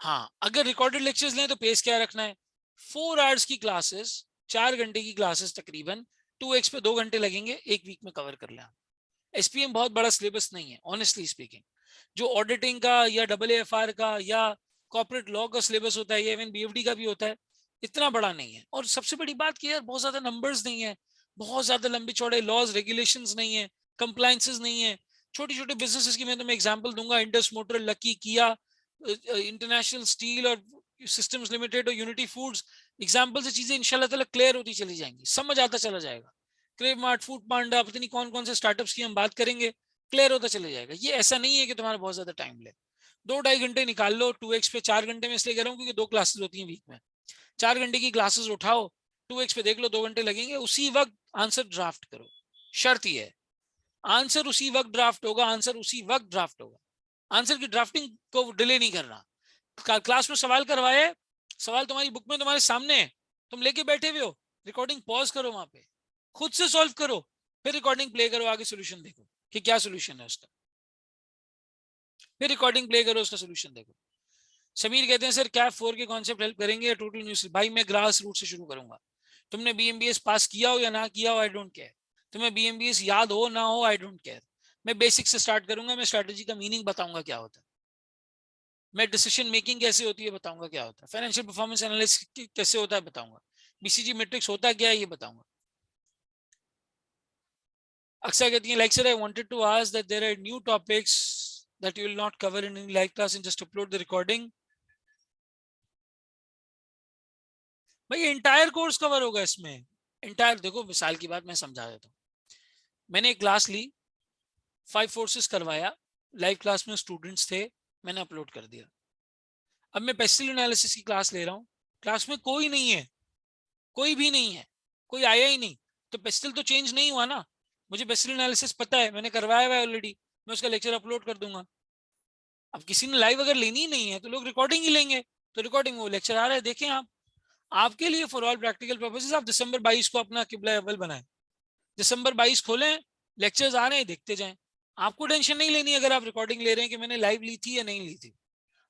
हाँ, अगर रिकॉर्डेड लेक्चर्स लें तो पेस क्या रखना है, 4 आवर्स की क्लासेस, 4 घंटे की क्लासेस तकरीबन 2x पे 2 घंटे लगेंगे, एक वीक में कवर कर लें। एसपीएम बहुत बड़ा सिलेबस नहीं है ऑनेस्टली स्पीकिंग, जो ऑडिटिंग का या AAFR का या कॉर्पोरेट लॉ का सिलेबस होता है या इवन बीएफडी का भी होता है, इतना बड़ा नहीं है। और सबसे बड़ी बात कि यार बहुत ज्यादा नंबर्स नहीं है, बहुत ज्यादा लंबे चौड़े लॉज रेगुलेशंस नहीं है, कंप्लायंसेस नहीं है। छोटी छोटी बिजनेसेस की मैं तुम्हें एग्जांपल दूंगा, इंडस मोटर, लकी, किया, इंटरनेशनल स्टील और सिस्टम्स लिमिटेड और यूनिटी फूड्स, एग्जांपल से चीजें इंशाल्लाह ताला क्लियर होती चली जाएंगी, समझ आता चला जाएगा। क्रेव मार्ट, फूड पांडा, पता नहीं कौन कौन से स्टार्टअप्स की हम बात करेंगे, क्लियर होता चले जाएगा। ये ऐसा नहीं है कि तुम्हारा बहुत ज्यादा टाइम ले, 2-2.5 घंटे निकाल लो 2x पे, 4 घंटे में इसलिए कह रहा हूँ क्योंकि 2 क्लासेस होती हैं वीक में, 4 घंटे की क्लासेस उठाओ, 2x पे देख लो 2 घंटे लगेंगे, उसी वक्त आंसर ड्राफ्ट करो। शर्त ही है, आंसर उसी वक्त ड्राफ्ट होगा, आंसर उसी वक्त ड्राफ्ट होगा, आंसर की ड्राफ्टिंग को डिले नहीं करना। क्लास में सवाल करवाए, सवाल तुम्हारी बुक में तुम्हारे सामने है, तुम लेके बैठे हुए हो, रिकॉर्डिंग पॉज करो, वहां पे खुद से सॉल्व करो, फिर रिकॉर्डिंग प्ले करो, आगे सोल्यूशन देखो कि क्या सोल्यूशन है उसका, फिर रिकॉर्डिंग प्ले करो, उसका सोल्यूशन देखो। समीर कहते हैं सर क्या 4 के कॉन्सेप्ट हेल्प करेंगे या टोटल न्यूज? भाई मैं ग्रास रूट से शुरू करूंगा, तुमने बीएमबीएस पास किया हो या ना किया हो आई डोंट केयर, तुम्हें बीएमबीएस याद हो ना हो आई डोंट केयर, मैं बेसिक से स्टार्ट करूंगा, मैं स्ट्रेटेजी का मीनिंग बताऊंगा क्या होता है, मैं डिसीजन मेकिंग कैसे होती है बताऊंगा क्या होता है, फाइनेंशियल परफॉर्मेंस एनालिसिस कैसे होता है बताऊंगा, बीसीजी मैट्रिक्स होता क्या है ये बताऊंगा। अक्सर कहती हैं like sir I wanted to ask that there are new topics that you will not cover in live class and just upload the recording. भाई एंटायर कोर्स कवर होगा इसमें, एंटायर। देखो मिसाल की बात मैं समझा देता हूँ, मैंने एक क्लास ली, 5 फोर्सेस करवाया, लाइव क्लास में स्टूडेंट्स थे, मैंने अपलोड कर दिया। अब मैं पेस्टिल एनालिसिस की क्लास ले रहा हूँ, क्लास में कोई नहीं है, कोई भी नहीं है, कोई आया ही नहीं, तो पेस्टिल तो चेंज नहीं हुआ ना, मुझे पेस्टिल एनालिसिस पता है, मैंने करवाया हुआ है ऑलरेडी, मैं उसका लेक्चर अपलोड कर दूंगा। अब किसी ने लाइव अगर लेनी ही नहीं है तो लोग रिकॉर्डिंग ही लेंगे, तो रिकॉर्डिंग वो लेक्चर आ रहा है देखें आप। आपके लिए फॉर ऑल प्रैक्टिकल पर्पसेस आप दिसंबर 22 को अपना किबला अव्वल बनाएं, दिसंबर 22 खोलें, लेक्चर्स आ रहे हैं देखते जाएं। आपको टेंशन नहीं लेनी अगर आप रिकॉर्डिंग ले रहे हैं कि मैंने लाइव ली थी या नहीं ली थी,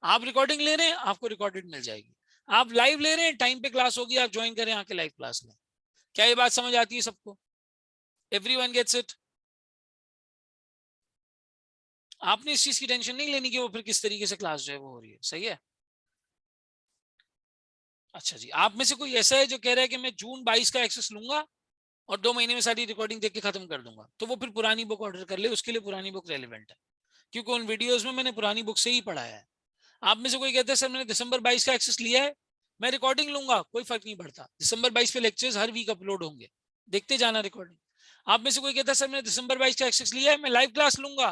आप रिकॉर्डिंग ले रहे हैं आपको रिकॉर्डेड मिल जाएगी, आप लाइव ले रहे हैं टाइम पे क्लास होगी, आप ज्वाइन करें आके लाइव क्लास लें। क्या ये बात समझ आती है सबको? Everyone gets it? आपने इस चीज की टेंशन नहीं लेनी कि वो फिर किस तरीके से क्लास जो है वो हो रही है, सही है। अच्छा जी, आप में से कोई ऐसा है जो कह रहा है कि मैं जून 22 का एक्सेस लूंगा और 2 महीने में सारी रिकॉर्डिंग देख के खत्म कर दूंगा, तो वो फिर पुरानी बुक ऑर्डर कर ले, उसके लिए पुरानी बुक रेलिवेंट है, क्योंकि उन वीडियोस में मैंने पुरानी बुक से ही पढ़ाया है। आप में से कोई कहता है सर मैंने दिसंबर 22 का एक्सेस लिया है, मैं रिकॉर्डिंग लूंगा, कोई फर्क नहीं पड़ता, दिसंबर 22 पे लेक्चर्स हर वीक अपलोड होंगे, देखते जाना रिकॉर्डिंग। आप में से कोई कहता है सर मैंने दिसंबर 22 का एक्सेस लिया है, मैं लाइव क्लास लूंगा,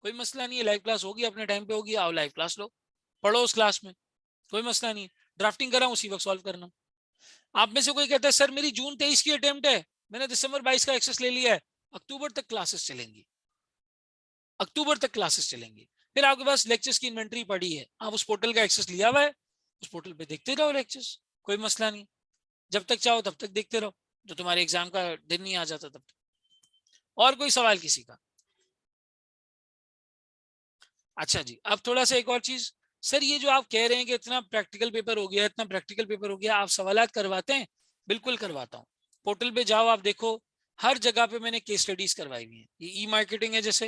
कोई मसला नहीं है, लाइव क्लास होगी अपने टाइम पे होगी, आओ लाइव क्लास लो, पढ़ो उस क्लास में, कोई मसला नहीं है, ड्राफ्टिंग करा उसी वक्त सॉल्व करना। आप में से कोई कहता है सर मेरी जून 23 की अटेम्प्ट है, मैंने दिसंबर 22 का एक्सेस ले लिया है, अक्टूबर तक क्लासेस चलेंगी, अक्टूबर तक क्लासेस चलेंगी। फिर आपके पास लेक्चर्स की इन्वेंटरी पड़ी है, आप उस पोर्टल का एक्सेस लिया हुआ है, उस पोर्टल पे देखते रहो लेक्चर्स, कोई मसला नहीं, जब तक चाहो तब तक देखते रहो, जो तुम्हारे एग्जाम का दिन नहीं आ जाता तब तक। और कोई सवाल किसी का? अच्छा जी, अब थोड़ा सा एक और चीज, सर ये जो आप कह रहे हैं कि इतना प्रैक्टिकल पेपर हो गया, इतना प्रैक्टिकल पेपर हो गया, आप सवालात करवाते हैं? बिल्कुल करवाता हूँ। पोर्टल पे जाओ, आप देखो हर जगह पे मैंने केस स्टडीज करवाई हुई है। ये ई मार्केटिंग है, जैसे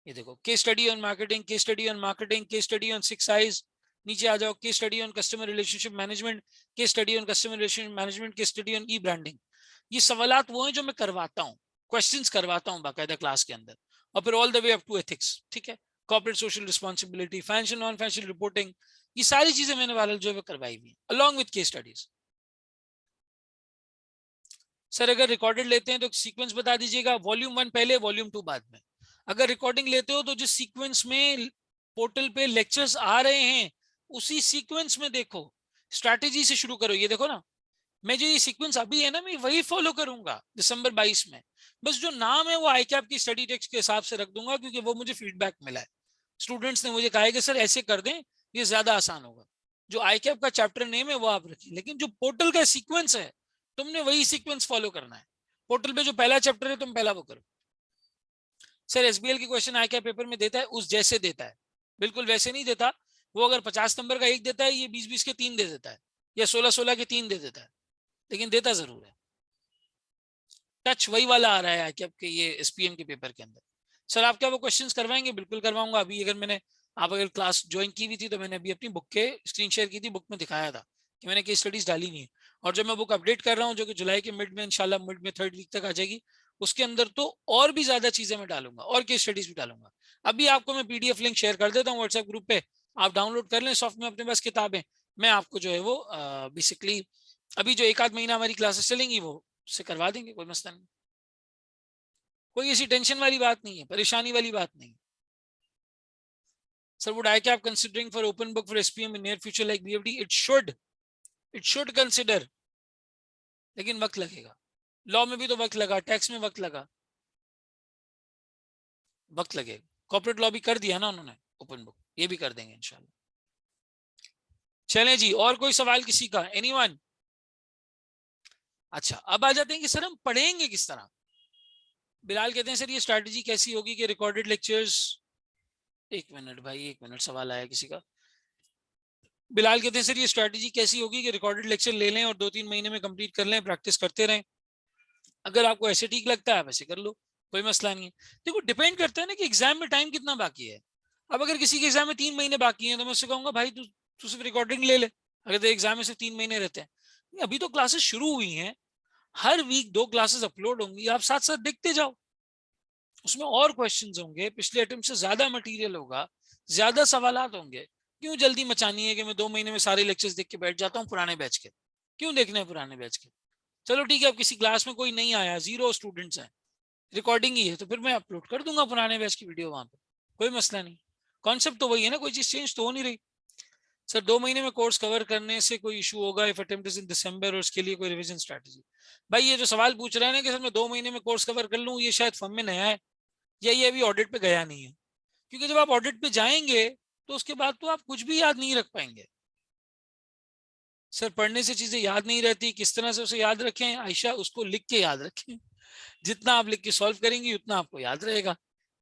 ये देखो, case study on marketing, case study on marketing, case study on 6 eyes. नीचे आ जाओ, case study on customer relationship management, case study on customer relationship management, case study on E branding. ये सवालात वो हैं जो मैं करवाता हूँ, क्वेश्चंस करवाता हूँ बाकायदा क्लास के अंदर। और फिर all the way up to ethics, ठीक है, corporate social responsibility, financial non financial reporting, ये सारी चीजें मैंने वाले जो है करवाई हुई है along with case studies. Sir अगर रिकॉर्डेड लेते हैं तो सीक्वेंस बता दीजिएगा, वॉल्यूम 1 पहले, वॉल्यूम 2 बाद में। अगर रिकॉर्डिंग लेते हो तो जिस सीक्वेंस में पोर्टल पे लेक्चर्स आ रहे हैं उसी सीक्वेंस में देखो, स्ट्रैटेजी से शुरू करो। ये देखो ना, मैं जो ये सीक्वेंस अभी है ना, मैं वही फॉलो करूंगा दिसंबर 22 में। बस जो नाम है वो आईकैप की स्टडी टेक्स्ट के हिसाब से रख दूंगा, क्योंकि वो मुझे फीडबैक मिला है, स्टूडेंट्स ने मुझे कहा है कि सर ऐसे कर दें, ये ज्यादा आसान होगा। जो आईकैप का चैप्टर नेम है वो आप रखिए, लेकिन जो पोर्टल का सीक्वेंस है तुमने वही सीक्वेंस फॉलो करना है। पोर्टल पे जो पहला चैप्टर है तुम पहला वो करो। सर एसबीएल की क्वेश्चन आईकैप पेपर में देता है उस जैसे देता है, बिल्कुल वैसे नहीं देता। वो अगर 50 नंबर का एक देता है, ये 20-20 के 3 दे देता है, या 16-16 के 3 दे देता है, लेकिन देता जरूर है। टच वही वाला आ रहा है कि आपके ये एसपीएम के पेपर के अंदर। सर आप क्या वो क्वेश्चंस करवाएंगे? बिल्कुल करवाऊंगा। अभी अगर मैंने, आप अगर क्लास ज्वाइन की हुई थी तो मैंने अभी अपनी बुक के स्क्रीन शेयर की थी, बुक में दिखाया था कि मैंने केस स्टडीज डाली हुई है। और जब मैं बुक अपडेट कर रहा हूँ, जो कि जुलाई के मिड में इंशाल्लाह, मिड में 3rd वीक तक आ जाएगी, उसके अंदर तो और भी ज्यादा चीजें मैं डालूंगा और केस स्टडीज भी डालूंगा। अभी आपको मैं पीडीएफ लिंक शेयर कर देता हूँ व्हाट्सएप ग्रुप पे, आप डाउनलोड कर लें सॉफ्ट में, अपने पास किताबें। मैं आपको जो है वो बेसिकली अभी जो 1 आध महीना हमारी क्लासेस चलेंगी वो से करवा देंगे, कोई मसला नहीं। कोई ऐसी टेंशन वाली बात नहीं है, परेशानी वाली बात नहीं। Sir would I cap considering for open book for SPM in near future like BFD? It should consider, लेकिन वक्त लगेगा। लॉ में भी तो वक्त लगा, टैक्स में वक्त लगा, वक्त लगेगा। कॉर्पोरेट लॉ भी कर दिया ना उन्होंने ओपन बुक, ये भी कर देंगे इंशाल्लाह। चलें जी, और कोई सवाल किसी का? एनीवन? अच्छा, अब आ जाते हैं कि सर हम पढ़ेंगे किस तरह। बिलाल कहते हैं सर ये स्ट्रैटेजी कैसी होगी कि रिकॉर्डेड लेक्चर्स, 1 मिनट भाई, 1 मिनट, सवाल आया किसी का। बिलाल कहते हैं सर ये स्ट्रैटेजी कैसी होगी कि रिकॉर्डेड लेक्चर ले लें और 2-3 महीने में कंप्लीट कर लें, प्रैक्टिस करते रहें। अगर आपको ऐसे ठीक लगता है आप ऐसे कर लो, कोई मसला नहीं है। देखो डिपेंड करता है ना कि एग्जाम में टाइम कितना बाकी है। अब अगर किसी के एग्जाम में 3 महीने बाकी हैं तो मैं उससे कहूंगा भाई तू सिर्फ रिकॉर्डिंग ले ले, अगर तो एग्जाम में सिर्फ 3 महीने रहते हैं। अभी तो क्लासेस शुरू हुई हैं, हर वीक 2 क्लासेस अपलोड होंगी, आप साथ साथ देखते जाओ, उसमें और क्वेश्चंस होंगे, पिछले अटेम्प्ट से ज्यादा मटेरियल होगा, ज्यादा सवालात होंगे। क्यों जल्दी मचानी है कि मैं 2 महीने में सारे लेक्चर्स देख के बैठ जाता हूँ पुराने बैच के? क्यों देखने हैं पुराने बैच के? चलो ठीक है, अब किसी क्लास में कोई नहीं आया, 0 स्टूडेंट्स हैं, रिकॉर्डिंग ही है, तो फिर मैं अपलोड कर दूंगा पुराने बैच की वीडियो वहां पे, कोई मसला नहीं। कॉन्सेप्ट तो वही है ना, कोई चीज चेंज तो हो नहीं रही। सर 2 महीने में कोर्स कवर करने से कोई इशू होगा इफ अटेम्प्ट इज इन दिसंबर, और उसके लिए कोई रिवीजन स्ट्रेटजी? भाई ये जो सवाल पूछ रहे हैं ना कि सर मैं 2 महीने में कोर्स कवर कर लूँ, ये शायद फॉर्म में नया है, या ये अभी ऑडिट पे गया नहीं है। क्योंकि जब आप ऑडिट पे जाएंगे तो उसके बाद तो आप कुछ भी याद नहीं रख पाएंगे। सर पढ़ने से चीजें याद नहीं रहती, किस तरह से उसे याद रखें? आयशा, उसको लिख के याद रखें। जितना आप लिख के सॉल्व करेंगे उतना आपको याद रहेगा,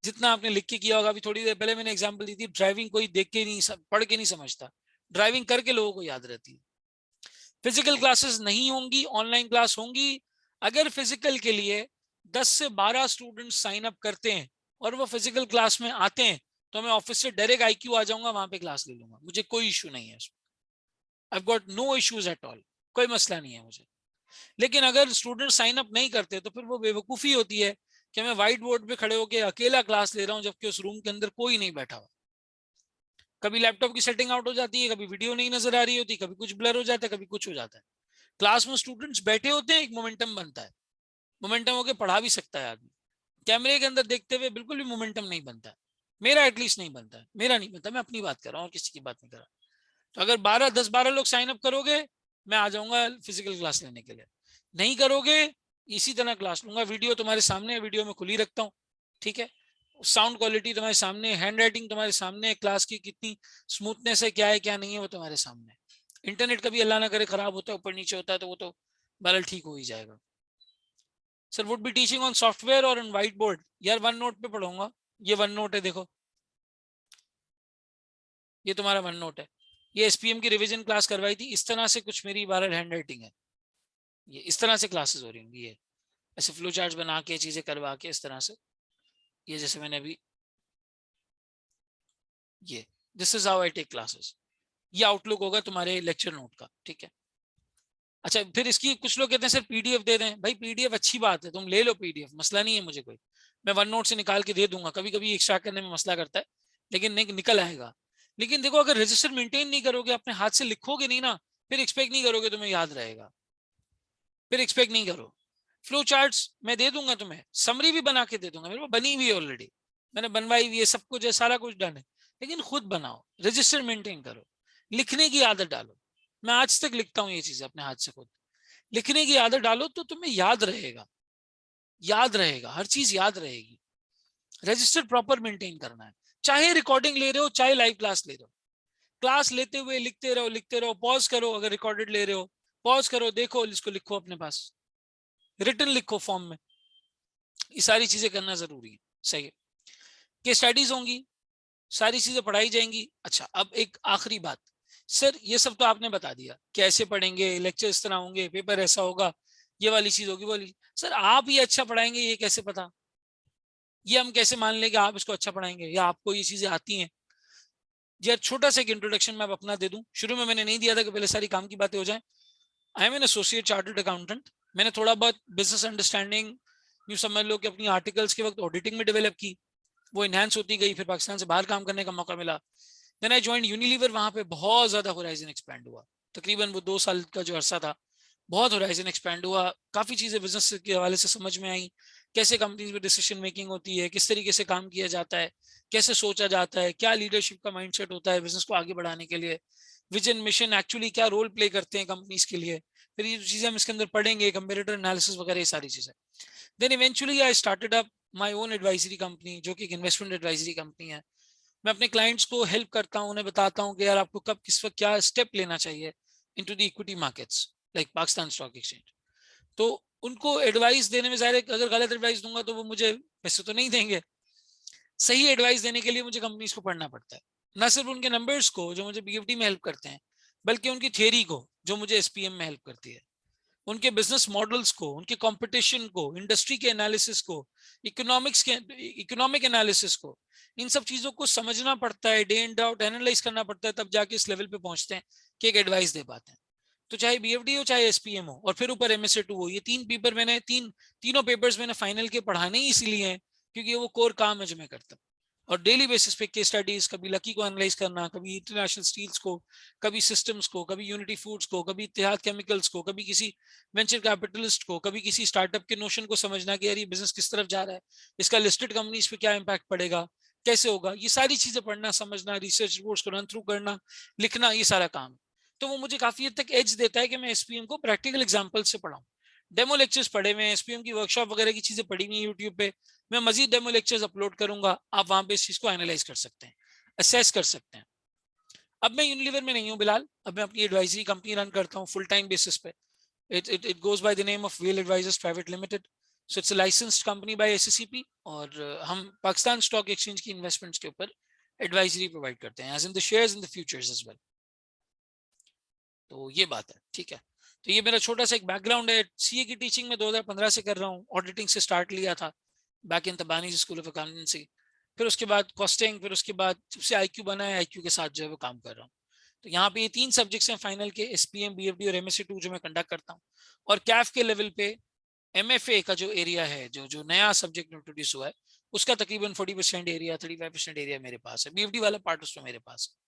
जितना आपने लिख के किया होगा। अभी थोड़ी देर पहले मैंने एग्जांपल दी थी, ड्राइविंग कोई देख के नहीं, पढ़ के नहीं समझता, ड्राइविंग करके लोगों को याद रहती है। फिजिकल क्लासेस नहीं होंगी, ऑनलाइन क्लास होंगी। अगर फिजिकल के लिए 10 से 12 स्टूडेंट साइन अप करते हैं और वो फिजिकल क्लास में आते हैं, तो मैं ऑफिस से डायरेक्ट आईक्यू आ जाऊंगा, वहां पे क्लास ले लूंगा, मुझे कोई इशू नहीं है। I got no issues at all, कोई मसला नहीं है मुझे। लेकिन अगर स्टूडेंट साइन अप नहीं करते तो फिर वो बेवकूफ़ी होती है कि मैं व्हाइट बोर्ड पे खड़े होकर अकेला क्लास ले रहा हूं, जबकि उस रूम के अंदर कोई नहीं बैठा हुआ। कभी लैपटॉप की सेटिंग आउट हो जाती है, कभी वीडियो नहीं नजर आ रही होती, कभी कुछ ब्लर हो जाता है, कभी कुछ हो जाता है। क्लास में स्टूडेंट्स बैठे होते हैं, एक मोमेंटम बनता है, मोमेंटम होकर पढ़ा भी सकता है आदमी। कैमरे के अंदर देखते हुए बिल्कुल भी मोमेंटम नहीं बनता है, मेरा एटलीस्ट नहीं बनता है, मेरा नहीं बनता, मैं अपनी बात कर रहा हूँ और किसी की बात नहीं कर रहा। तो अगर 10-12 लोग साइन अप करोगे, मैं आ जाऊंगा फिजिकल क्लास लेने के लिए। नहीं करोगे इसी तरह क्लास लूंगा। वीडियो तुम्हारे सामने है, वीडियो में खुली रखता हूँ, ठीक है। साउंड क्वालिटी तुम्हारे सामने, हैंड राइटिंग तुम्हारे सामने, क्लास की कितनी स्मूथनेस है, क्या है क्या नहीं है, वो तुम्हारे सामने। इंटरनेट कभी अल्लाह ना करे खराब होता है, ऊपर नीचे होता है, तो वो तो बहरहाल ठीक हो ही जाएगा। Sir would be teaching on software और ऑन व्हाइट बोर्ड। यार वन नोट पे पढ़ाऊंगा। ये वन नोट है, देखो ये तुम्हारा वन नोट है। ये एसपीएम की रिवीजन क्लास करवाई थी, इस तरह से कुछ मेरी बहरहाल हैंड राइटिंग है। ये इस तरह से क्लासेस हो रही होंगी, ये ऐसे फ्लो चार्ट बना के चीजें करवा के इस तरह से। ये जैसे मैंने अभी, ये this is how I take classes. ये आउटलुक होगा तुम्हारे लेक्चर नोट का, ठीक है। अच्छा, फिर इसकी कुछ लोग कहते हैं सर पीडीएफ दे दें। भाई पीडीएफ अच्छी बात है, तुम ले लो पीडीएफ, मसला नहीं है मुझे कोई। मैं वन नोट से निकाल के दे दूंगा, कभी कभी एक्स्ट्रा करने में मसला करता है, लेकिन निकल आएगा। लेकिन देखो, अगर रजिस्टर मेंटेन नहीं करोगे, अपने हाथ से लिखोगे नहीं ना, फिर एक्सपेक्ट नहीं करोगे तुम्हें याद रहेगा, फिर एक्सपेक्ट नहीं करो। फ्लो चार्ट्स मैं दे दूंगा तुम्हें, समरी भी बना के दे दूंगा, मेरे पास बनी हुई है ऑलरेडी, मैंने बनवाई हुई है, सब कुछ है, सारा कुछ डन है। लेकिन खुद बनाओ, रजिस्टर मेंटेन करो, लिखने की आदत डालो। मैं आज तक लिखता हूँ ये चीजें अपने हाथ से खुद। लिखने की आदत डालो तो तुम्हें याद रहेगा, याद रहेगा, हर चीज याद रहेगी। रजिस्टर प्रॉपर मेंटेन करना है, चाहे रिकॉर्डिंग ले रहे हो चाहे लाइव क्लास ले रहे हो। क्लास लेते हुए लिखते रहो, लिखते रहो, पॉज करो, अगर रिकॉर्डेड ले रहे हो पॉज करो, देखो इसको, लिखो अपने पास, रिटर्न लिखो फॉर्म में। ये सारी चीजें करना जरूरी है, सही है। केस स्टडीज होंगी, सारी चीजें पढ़ाई जाएंगी। अच्छा, अब एक आखिरी बात, सर ये सब तो आपने बता दिया, कैसे पढ़ेंगे, लेक्चर इस तरह होंगे, पेपर ऐसा होगा, ये वाली चीज होगी, वाली। सर आप ये अच्छा पढ़ाएंगे, ये कैसे पता? ये हम कैसे मान लें कि आप इसको अच्छा पढ़ाएंगे या आपको ये चीजें आती हैं? यार छोटा सा एक इंट्रोडक्शन मैं अपना दे दूं, शुरू में मैंने नहीं दिया था कि पहले सारी काम की बातें हो जाए। I am an associate chartered accountant. मैंने थोड़ा बहुत बिजनेस अंडरस्टैंडिंग यूं समझ लो कि अपनी आर्टिकल्स के वक्त ऑडिटिंग में डेवलप की, वो इनहेंस होती गई, फिर पाकिस्तान से बाहर काम करने का मौका मिला। देन आई ज्वाइन यूनिलीवर, वहां पे बहुत ज्यादा होराइजन एक्सपैंड हुआ। तकरीबन वो 2 साल का जो अरसा था, बहुत होराइजन एक्सपैंड हुआ, काफी चीजें बिजनेस के हवाले से समझ में आई, कैसे कंपनीज में डिसीजन मेकिंग होती है, किस तरीके से काम किया जाता है, कैसे सोचा जाता है, क्या लीडरशिप का माइंडसेट होता है बिजनेस को आगे बढ़ाने के लिए, विजन मिशन एक्चुअली क्या रोल प्ले करते हैं कंपनीज के लिए। फिर ये चीजें हम इसके अंदर पढ़ेंगे, कंपेरेटर एनालिसिस वगैरह, ये सारी चीजें। Then eventually I started up my own advisory company, जो कि एक इन्वेस्टमेंट एडवाइजरी कंपनी है। मैं अपने क्लाइंट्स को हेल्प करता हूँ, उन्हें बताता हूँ कि यार आपको कब किस वक्त क्या स्टेप लेना चाहिए into the equity markets like Pakistan stock exchange. तो उनको एडवाइस देने में, ज़ाहिर है अगर गलत एडवाइस दूंगा तो वो मुझे पैसे तो नहीं देंगे। सही एडवाइस देने के लिए मुझे कंपनीज को पढ़ना पड़ता है, ना सिर्फ उनके नंबर्स को जो मुझे बीएफडी में हेल्प करते हैं, बल्कि उनकी थियरी को जो मुझे एसपीएम में हेल्प करती है, उनके बिजनेस मॉडल्स को, उनके कंपटीशन को, इंडस्ट्री के एनालिसिस को, इकोनॉमिक्स के, इकोनॉमिक एनालिसिस को, इन सब चीजों को समझना पड़ता है, डे इन आउट एनालाइज करना पड़ता है, तब जाके इस लेवल पे पहुंचते हैं कि एक एडवाइस दे पाते हैं। तो चाहे बीएफडी हो चाहे एसपीएम हो, और फिर ऊपर एमएसए 2 हो, ये तीनों पेपर्स मैंने फाइनल के पढ़ाने ही इसीलिए हैं क्योंकि वो कोर काम है जो मैं करता हूँ। और डेली बेसिस पे केस स्टडीज, कभी लकी को एनालाइज करना, कभी इंटरनेशनल स्टील्स को, कभी सिस्टम्स को, कभी यूनिटी फूड्स को, कभी इत्तेहाद केमिकल्स को, कभी किसी वेंचर कैपिटलिस्ट को, कभी किसी स्टार्टअप के नोशन को समझना कि यार ये बिजनेस किस तरफ जा रहा है, इसका लिस्टेड कंपनीज पे क्या इंपैक्ट पड़ेगा, कैसे होगा, ये सारी चीजें पढ़ना, समझना, रिसर्च रिपोर्ट्स को रन थ्रू करना, लिखना, ये सारा काम। तो वो मुझे काफी हद तक एज देता है कि मैं एसपीएम को प्रैक्टिकल एग्जाम्पल से पढ़ाऊँ। डेमो लेक्चर्स पढ़े हुए, एसपीएम की वर्कशॉप वगैरह की चीजें पढ़ी हुई यूट्यूब पे। मैं मजीद डेमो लेक्चर्स अपलोड करूंगा, आप वहां पे इस चीज को एनालाइज कर सकते हैं, असेस कर सकते हैं। अब मैं यूनिलीवर में नहीं हूँ बिलाल, अब मैं अपनी एडवाइजरी कंपनी रन करता हूँ फुल टाइम बेसिस पे। it goes by the name of Whale Advisors Private Limited. So it's a licensed company by SCCP, और हम पाकिस्तान स्टॉक एक्सचेंज की इन्वेस्टमेंट्स के ऊपर एडवाइजरी प्रोवाइड करते हैं, as in the shares in the futures as well. तो ये बात है, ठीक है। तो ये मेरा छोटा सा एक बैकग्राउंड है। सीए की टीचिंग में 2015 से कर रहा हूँ, ऑडिटिंग से स्टार्ट लिया था बैक इन तबानी स्कूल ऑफ अकाउंटेंसी, फिर उसके बाद कॉस्टिंग, फिर उसके बाद जब से आईक्यू बना है, आईक्यू के साथ जो है वो काम कर रहा हूँ। तो यहाँ पे ये 3 सब्जेक्ट्स हैं फाइनल के, एसपीएम, बीएफडी और एमएससी 2 जो मैं कंडक्ट करता हूँ। और कैफ के लेवल पे एमएफए का जो एरिया है, जो जो नया सब्जेक्ट इंट्रोड्यूस हुआ है, उसका तकरीबन 40% एरिया, 35% एरिया मेरे पास है। बीएफडी वाला पार्ट उसमें मेरे पास है।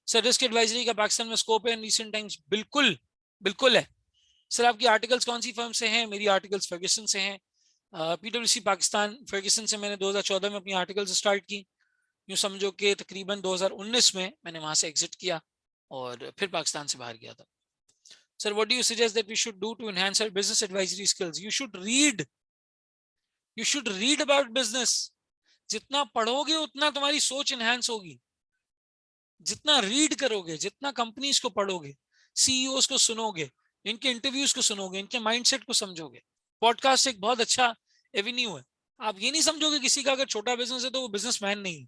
सर रिस्क एडवाइजरी का पाकिस्तान में स्कोप है इन रिसेंट टाइम्स? बिल्कुल, बिल्कुल है। सर आपकी आर्टिकल्स कौन सी फर्म से हैं? मेरी आर्टिकल्स फर्ग्यूसन से हैं, पीडब्ल्यूसी पाकिस्तान फर्ग्यूसन से मैंने 2014 में अपनी आर्टिकल्स स्टार्ट की। यूँ समझो कि तकरीबन 2019 में मैंने वहां से एग्जिट किया और फिर पाकिस्तान से बाहर गया था। Sir, what do you suggest that we should do to enhance our business advisory skills? You should read. You should read about business. जितना पढ़ोगे उतना तुम्हारी सोच enhance होगी. जितना रीड करोगे, जितना कंपनीज को पढ़ोगे, सीईओज को सुनोगे, इनके इंटरव्यूज को सुनोगे, इनके माइंडसेट को समझोगे. पॉडकास्ट एक बहुत अच्छा एवेन्यू है. आप ये नहीं समझोगे किसी का अगर छोटा बिजनेस है तो वो बिजनेसमैन नहीं है.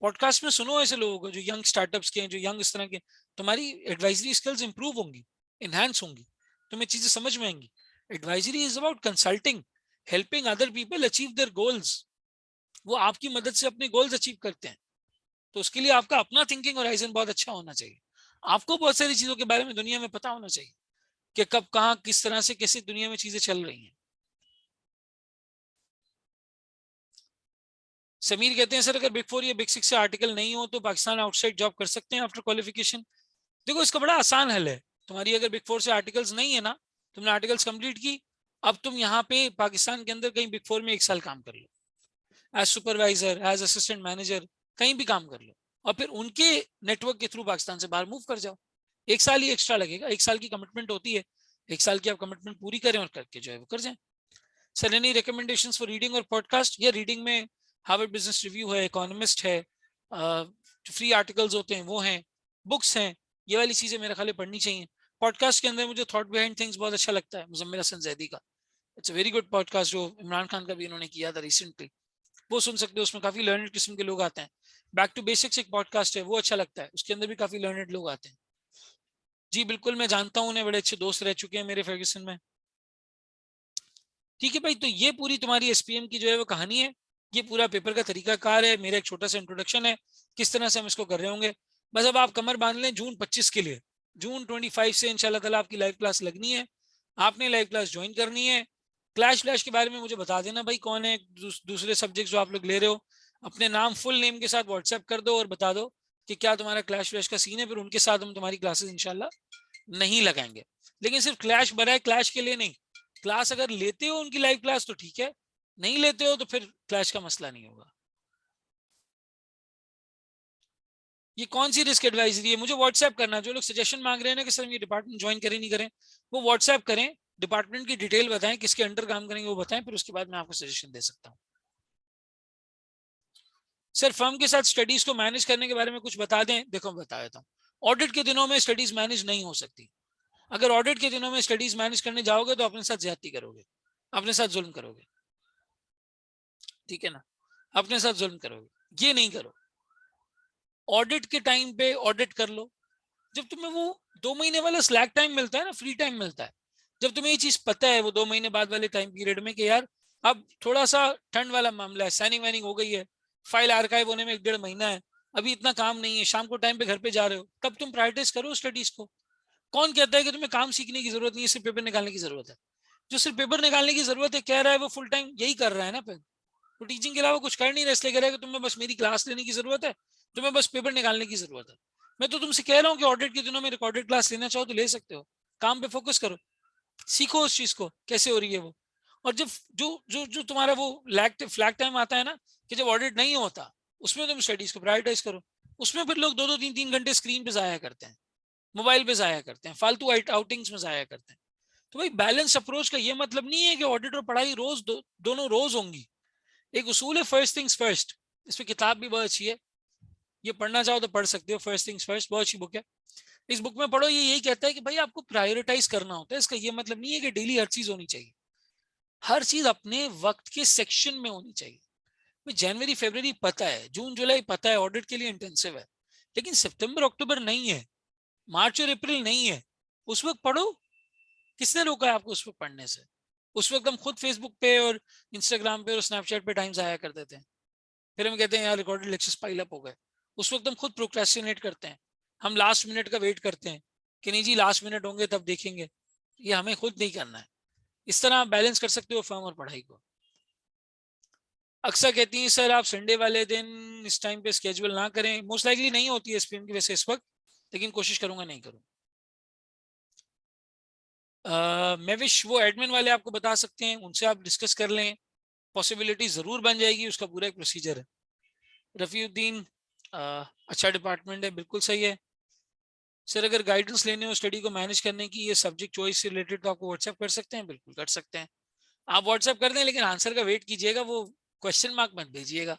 पॉडकास्ट में सुनो ऐसे लोगों को जो यंग स्टार्टअप्स के हैं, जो यंग इस तरह के, तुम्हारी एडवाइजरी स्किल्स इंप्रूव होंगी, इनहैंस होंगी, तुम्हें चीजें समझ में आएंगी. Advisory is about consulting, helping other people achieve their goals. वो आपकी मदद से अपने गोल्स अचीव करते हैं. तो उसके लिए आपका अपना थिंकिंग होराइजन बहुत अच्छा होना चाहिए. आपको बहुत सारी चीजों के बारे में दुनिया में पता होना चाहिए कि कब कहां किस तरह से कैसे दुनिया में चीजें चल रही हैं. समीर कहते हैं सर अगर बिग 4 या बिग 6 से आर्टिकल नहीं हो तो पाकिस्तान आउटसाइड जॉब कर सकते हैं आफ्टर क्वालिफिकेशन. देखो इसका बड़ा आसान हल है. तुम्हारी अगर बिग 4 से आर्टिकल्स नहीं है ना, तुमने आर्टिकल्स कंप्लीट की, अब तुम यहाँ पे पाकिस्तान के अंदर कहीं बिग 4 में 1 साल काम कर लो, as supervisor, as assistant manager, कहीं भी काम कर लो, और फिर उनके नेटवर्क के थ्रू पाकिस्तान से बाहर मूव कर जाओ. 1 साल ही एक्स्ट्रा लगेगा. 1 साल की कमिटमेंट होती है. 1 साल की आप कमिटमेंट पूरी करें और करके जो है वो कर जाए. Sir any recommendations for reading और पॉडकास्ट? या रीडिंग में हार्वर्ड बिजनेस रिव्यू है, इकोनॉमिस्ट है, फ्री आर्टिकल्स होते हैं वो हैं, बुक्स हैं, ये वाली चीजें मेरे ख्याल पढ़नी चाहिए. पॉडकास्ट के अंदर मुझे थॉट बिहाइंड थिंग्स बहुत अच्छा लगता है, मुजम्मिल हसन जैदी का. It's a very good podcast जो इमरान खान का भी इन्होंने किया था रिसेंटली. वो सुन सकते हो. उसमें काफी लर्नड किस्म के लोग आते हैं. बैक टू बेसिक्स एक पॉडकास्ट है, वो अच्छा लगता है. उसके अंदर भी काफी लर्नड लोग आते हैं. जी बिल्कुल, मैं जानता हूँ उन्हें, बड़े अच्छे दोस्त रह चुके हैं मेरे फर्ग्यूसन में. ठीक है भाई, तो ये पूरी तुम्हारी एसपीएम की जो है वो कहानी है. ये पूरा पेपर का तरीकाकार है. मेरा एक छोटा सा इंट्रोडक्शन है किस तरह से हम इसको कर रहे होंगे. बस अब आप कमर बांध लें जून 25 के लिए. जून 25 से इंशाल्लाह ताला आपकी लाइव क्लास लगनी है. आपने लाइव क्लास ज्वाइन करनी है. क्लैश फ्लैश के बारे में मुझे बता देना भाई, कौन है दूसरे सब्जेक्ट जो आप लोग ले रहे हो. अपने नाम फुल नेम के साथ व्हाट्सएप कर दो और बता दो कि क्या तुम्हारा क्लैश फ्लैश का सीन है. फिर उनके साथ हम तुम्हारी क्लासेस इंशाल्लाह नहीं लगाएंगे. लेकिन सिर्फ क्लैश बनाए क्लैश के लिए नहीं. क्लास अगर लेते हो उनकी लाइव क्लास तो ठीक है, नहीं लेते हो तो फिर क्लैश का मसला नहीं होगा. ये कौन सी रिस्क एडवाइजरी है? मुझे व्हाट्सएप करना. जो लोग सजेशन मांग रहे हैं ना कि सर ये डिपार्टमेंट ज्वाइन करें नहीं करें, वो व्हाट्सएप करें, डिपार्टमेंट की डिटेल बताएं, किसके अंडर काम करेंगे वो बताएं, फिर उसके बाद मैं आपको सजेशन दे सकता हूँ. सर फर्म के साथ स्टडीज को मैनेज करने के बारे में कुछ बता दें. देखो बता देता हूँ. ऑडिट के दिनों में स्टडीज मैनेज नहीं हो सकती. अगर ऑडिट के दिनों में स्टडीज मैनेज करने जाओगे तो अपने साथ ज्यादती करोगे, अपने साथ जुल्म करोगे. ठीक है ना, अपने साथ जुल्म करोगे, ये नहीं करो. ऑडिट के टाइम पे ऑडिट कर लो. जब तुम्हें वो 2 महीने वाला स्लैक टाइम मिलता है ना, फ्री टाइम मिलता है, जब तुम्हें ये चीज पता है वो 2 महीने बाद वाले टाइम पीरियड में कि यार अब थोड़ा सा ठंड वाला मामला है, साइनिंग वाइनिंग हो गई है, फाइल आर्काइव होने में 1-1.5 महीना है, अभी इतना काम नहीं है, शाम को टाइम पे घर पे जा रहे हो, तब तुम प्रायोरिटाइज करो स्टडीज को. कौन कहता है कि तुम्हें काम सीखने की जरूरत नहीं है, सिर्फ पेपर निकालने की जरूरत है? जो सिर्फ पेपर निकालने की जरूरत है कह रहा है वो फुल टाइम यही कर रहा है ना. फिर तो टीचिंग के अलावा कुछ कर नहीं रहा, इसलिए कह रहा है कि तुम्हें बस मेरी क्लास लेने की जरूरत है, तुम्हें बस पेपर निकालने की जरूरत है. मैं तो तुमसे कह रहा हूँ कि ऑडिट के दिनों में रिकॉर्डेड क्लास लेना चाहो तो ले सकते हो. काम पे फोकस करो, सीखो उस चीज को कैसे हो रही है वो. और जब जो जो जो तुम्हारा वो फ्लैग टाइम आता है ना कि जब ऑडिट नहीं होता, उसमें तुम स्टडीज को प्रायोरिटाइज करो. उसमें फिर लोग 2-2 3-3 घंटे स्क्रीन पे जाया करते हैं, मोबाइल पे जाया करते हैं, फालतू आउटिंग्स में जाया करते हैं. तो भाई बैलेंस अप्रोच का ये मतलब नहीं है कि ऑडिट और पढ़ाई रोज दोनों रोज होंगी. एक उसूल है फर्स्ट थिंग्स फर्स्ट. इस पर किताब भी बहुत अच्छी है, ये पढ़ना चाहो तो पढ़ सकते हो. फर्स्ट थिंग्स फर्स्ट बहुत अच्छी बुक है. इस बुक में पढ़ो, ये यही कहता है कि भाई आपको प्रायोरिटाइज करना होता है. इसका ये मतलब नहीं है कि डेली हर चीज होनी चाहिए, हर चीज अपने वक्त के सेक्शन में होनी चाहिए. जनवरी फरवरी पता है, जून जुलाई पता है ऑडिट के लिए इंटेंसिव है, लेकिन सितंबर अक्टूबर नहीं है, मार्च और अप्रैल नहीं है. उस वक्त पढ़ो. किसने रोका है आपको उस वक्त पढ़ने से? उस वक्त हम खुद फेसबुक पे और इंस्टाग्राम पे और स्नैपचैट पे टाइम जाया करते थे. फिर हम कहते हैं यार रिकॉर्डेड लेक्चर्स पाइल अप हो गए. उस वक्त हम खुद प्रोक्रेस्टिनेट करते हैं, हम लास्ट मिनट का वेट करते हैं कि नहीं जी लास्ट मिनट होंगे तब देखेंगे. ये हमें खुद नहीं करना है. इस तरह आप बैलेंस कर सकते हो फर्म और पढ़ाई को. अक्सर कहती हैं सर आप संडे वाले दिन इस टाइम पे स्केड्यूल ना करें. मोस्ट लाइकली नहीं होती है एसपीएम की वैसे इस वक्त, लेकिन कोशिश करूंगा नहीं करूं. मैं विश वो एडमिन वाले आपको बता सकते हैं, उनसे आप डिस्कस कर लें, पॉसिबिलिटी जरूर बन जाएगी. उसका पूरा एक प्रोसीजर है. रफीउद्दीन अच्छा डिपार्टमेंट है, बिल्कुल सही है. सर अगर गाइडेंस लेने हो स्टडी को मैनेज करने की, ये सब्जेक्ट चॉइस से रिलेटेड, तो आपको व्हाट्सएप कर सकते हैं, बिल्कुल कर सकते हैं। आप व्हाट्सएप कर दें, लेकिन आंसर का वेट कीजिएगा, वो क्वेश्चन मार्क मत भेजिएगा।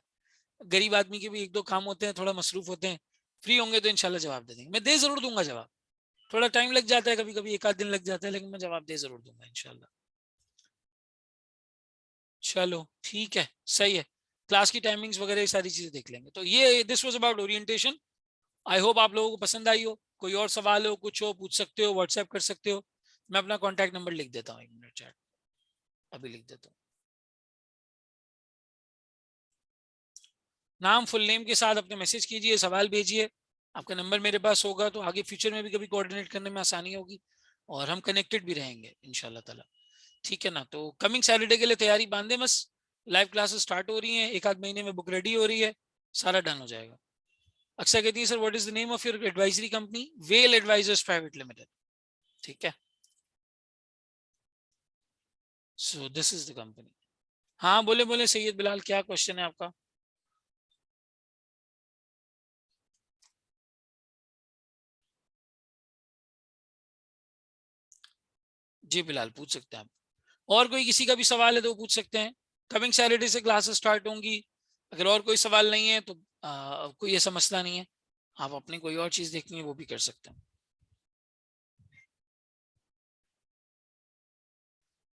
गरीब आदमी के भी एक दो काम होते हैं, थोड़ा मसरूफ होते हैं। फ्री होंगे तो इंशाल्लाह जवाब दे देंगे, मैं दे जरूर दूंगा जवाब। थोड़ा टाइम लग जाता है, कभी कभी एक आध दिन लग जाता है, लेकिन मैं जवाब दे जरूर दूंगा इंशाल्लाह। चलो ठीक है, सही है। क्लास की टाइमिंग्स वगैरह ये सारी चीजें देख लेंगे। तो ये this was about orientation. I hope आप लोगों को पसंद आई हो। कोई और सवाल हो, कुछ हो, पूछ सकते हो, व्हाट्सएप कर सकते हो। मैं अपना कॉन्टैक्ट नंबर लिख देता हूँ, 1 मिनट, चैट अभी लिख देता हूँ। नाम फुल नेम के साथ अपने मैसेज कीजिए, सवाल भेजिए। आपका नंबर मेरे पास होगा तो आगे फ्यूचर में भी कभी कोऑर्डिनेट करने में आसानी होगी, और हम कनेक्टेड भी रहेंगे इंशाल्लाह ताला। ठीक है ना? तो कमिंग सैटरडे के लिए तैयारी बांधे बस। लाइव क्लासेस स्टार्ट हो रही हैं, एक आध महीने में बुक रेडी हो रही है, सारा डन हो जाएगा। अक्सर कहती है, sir what is the name of your advisory company? Well advisors private limited. ठीक है, so this is the company. हाँ बोले बोले सैयद बिलाल, क्या क्वेश्चन है आपका? जी बिलाल, पूछ सकते हैं आप। और कोई किसी का भी सवाल है तो पूछ सकते हैं। कमिंग सैटरडे से क्लासेस स्टार्ट होंगी। अगर और कोई सवाल नहीं है तो कोई ऐसा मसला नहीं है, आप अपनी कोई और चीज देखनी है वो भी कर सकते हैं।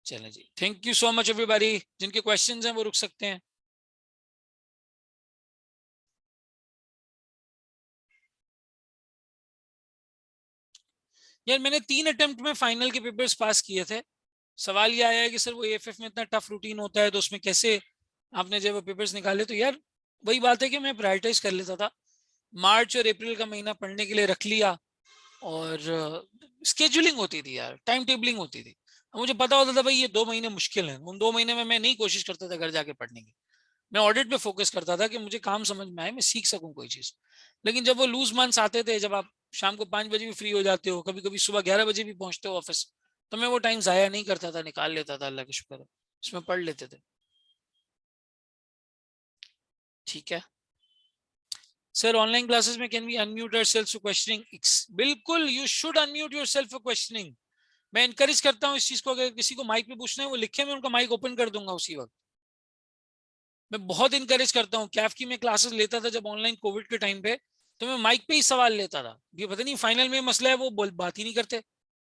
चलें जी, thank you so much everybody. जिनके क्वेश्चंस हैं वो रुक सकते हैं। यार मैंने 3 अटेम्प्ट में फाइनल के पेपर्स पास किए थे। सवाल ये आया है कि सर वो एएफएफ में इतना टफ रूटीन होता है तो उसमें कैसे आपने जब वो पेपर्स निकाले? तो यार वही बात है कि मैं प्रायोरिटाइज कर लेता था। मार्च और अप्रैल का महीना पढ़ने के लिए रख लिया, और स्केजुलिंग होती थी यार, टाइम टेबलिंग होती थी। मुझे पता होता था भाई ये 2 महीने मुश्किल है, उन 2 महीने में मैं नहीं कोशिश करता था घर जाके पढ़ने की। मैं ऑडिट पे फोकस करता था कि मुझे काम समझ में आए, मैं सीख सकूं कोई चीज। लेकिन जब वो लूज मंथ्स आते थे, जब आप शाम को 5 बजे भी फ्री हो जाते हो, कभी कभी सुबह 11 बजे भी पहुंचते हो ऑफिस, तो मैं वो टाइम जाया नहीं करता था, निकाल लेता था, अल्लाह का शुक्र है, उसमें पढ़ लेते थे। ठीक है सर, ऑनलाइन क्लासेस में can we unmute ourselves for questioning? बिल्कुल, you should unmute yourself for questioning. मैं इनकरेज करता हूँ इस चीज को। अगर किसी को माइक पे पूछना है वो लिखे, मैं उनका माइक ओपन कर दूंगा उसी वक्त। मैं बहुत इनकरेज करता हूँ। कैफ की मैं क्लासेस लेता था जब ऑनलाइन कोविड के टाइम पे, तो मैं माइक पे ही सवाल लेता था। ये पता नहीं फाइनल में मसला है, वो बात ही नहीं करते,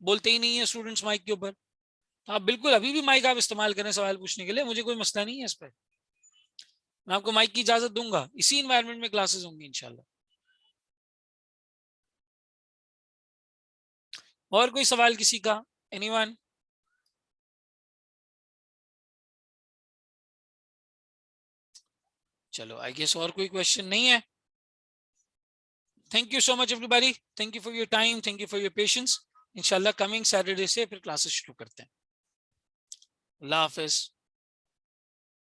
बोलते ही नहीं है स्टूडेंट्स माइक के ऊपर। तो आप बिल्कुल अभी भी माइक आप इस्तेमाल करें सवाल पूछने के लिए, मुझे कोई मसला नहीं है इस पर। मैं आपको माइक की इजाजत दूंगा, इसी इन्वायरमेंट में क्लासेस होंगी इंशाल्लाह। और कोई सवाल किसी का? एनीवन? चलो आई गेस और कोई क्वेश्चन नहीं है। Thank you so much everybody, thank you for your time, thank you for your patience. इंशाल्लाह कमिंग सैटरडे से फिर क्लासेस शुरू करते हैं। अल्लाह हाफिज।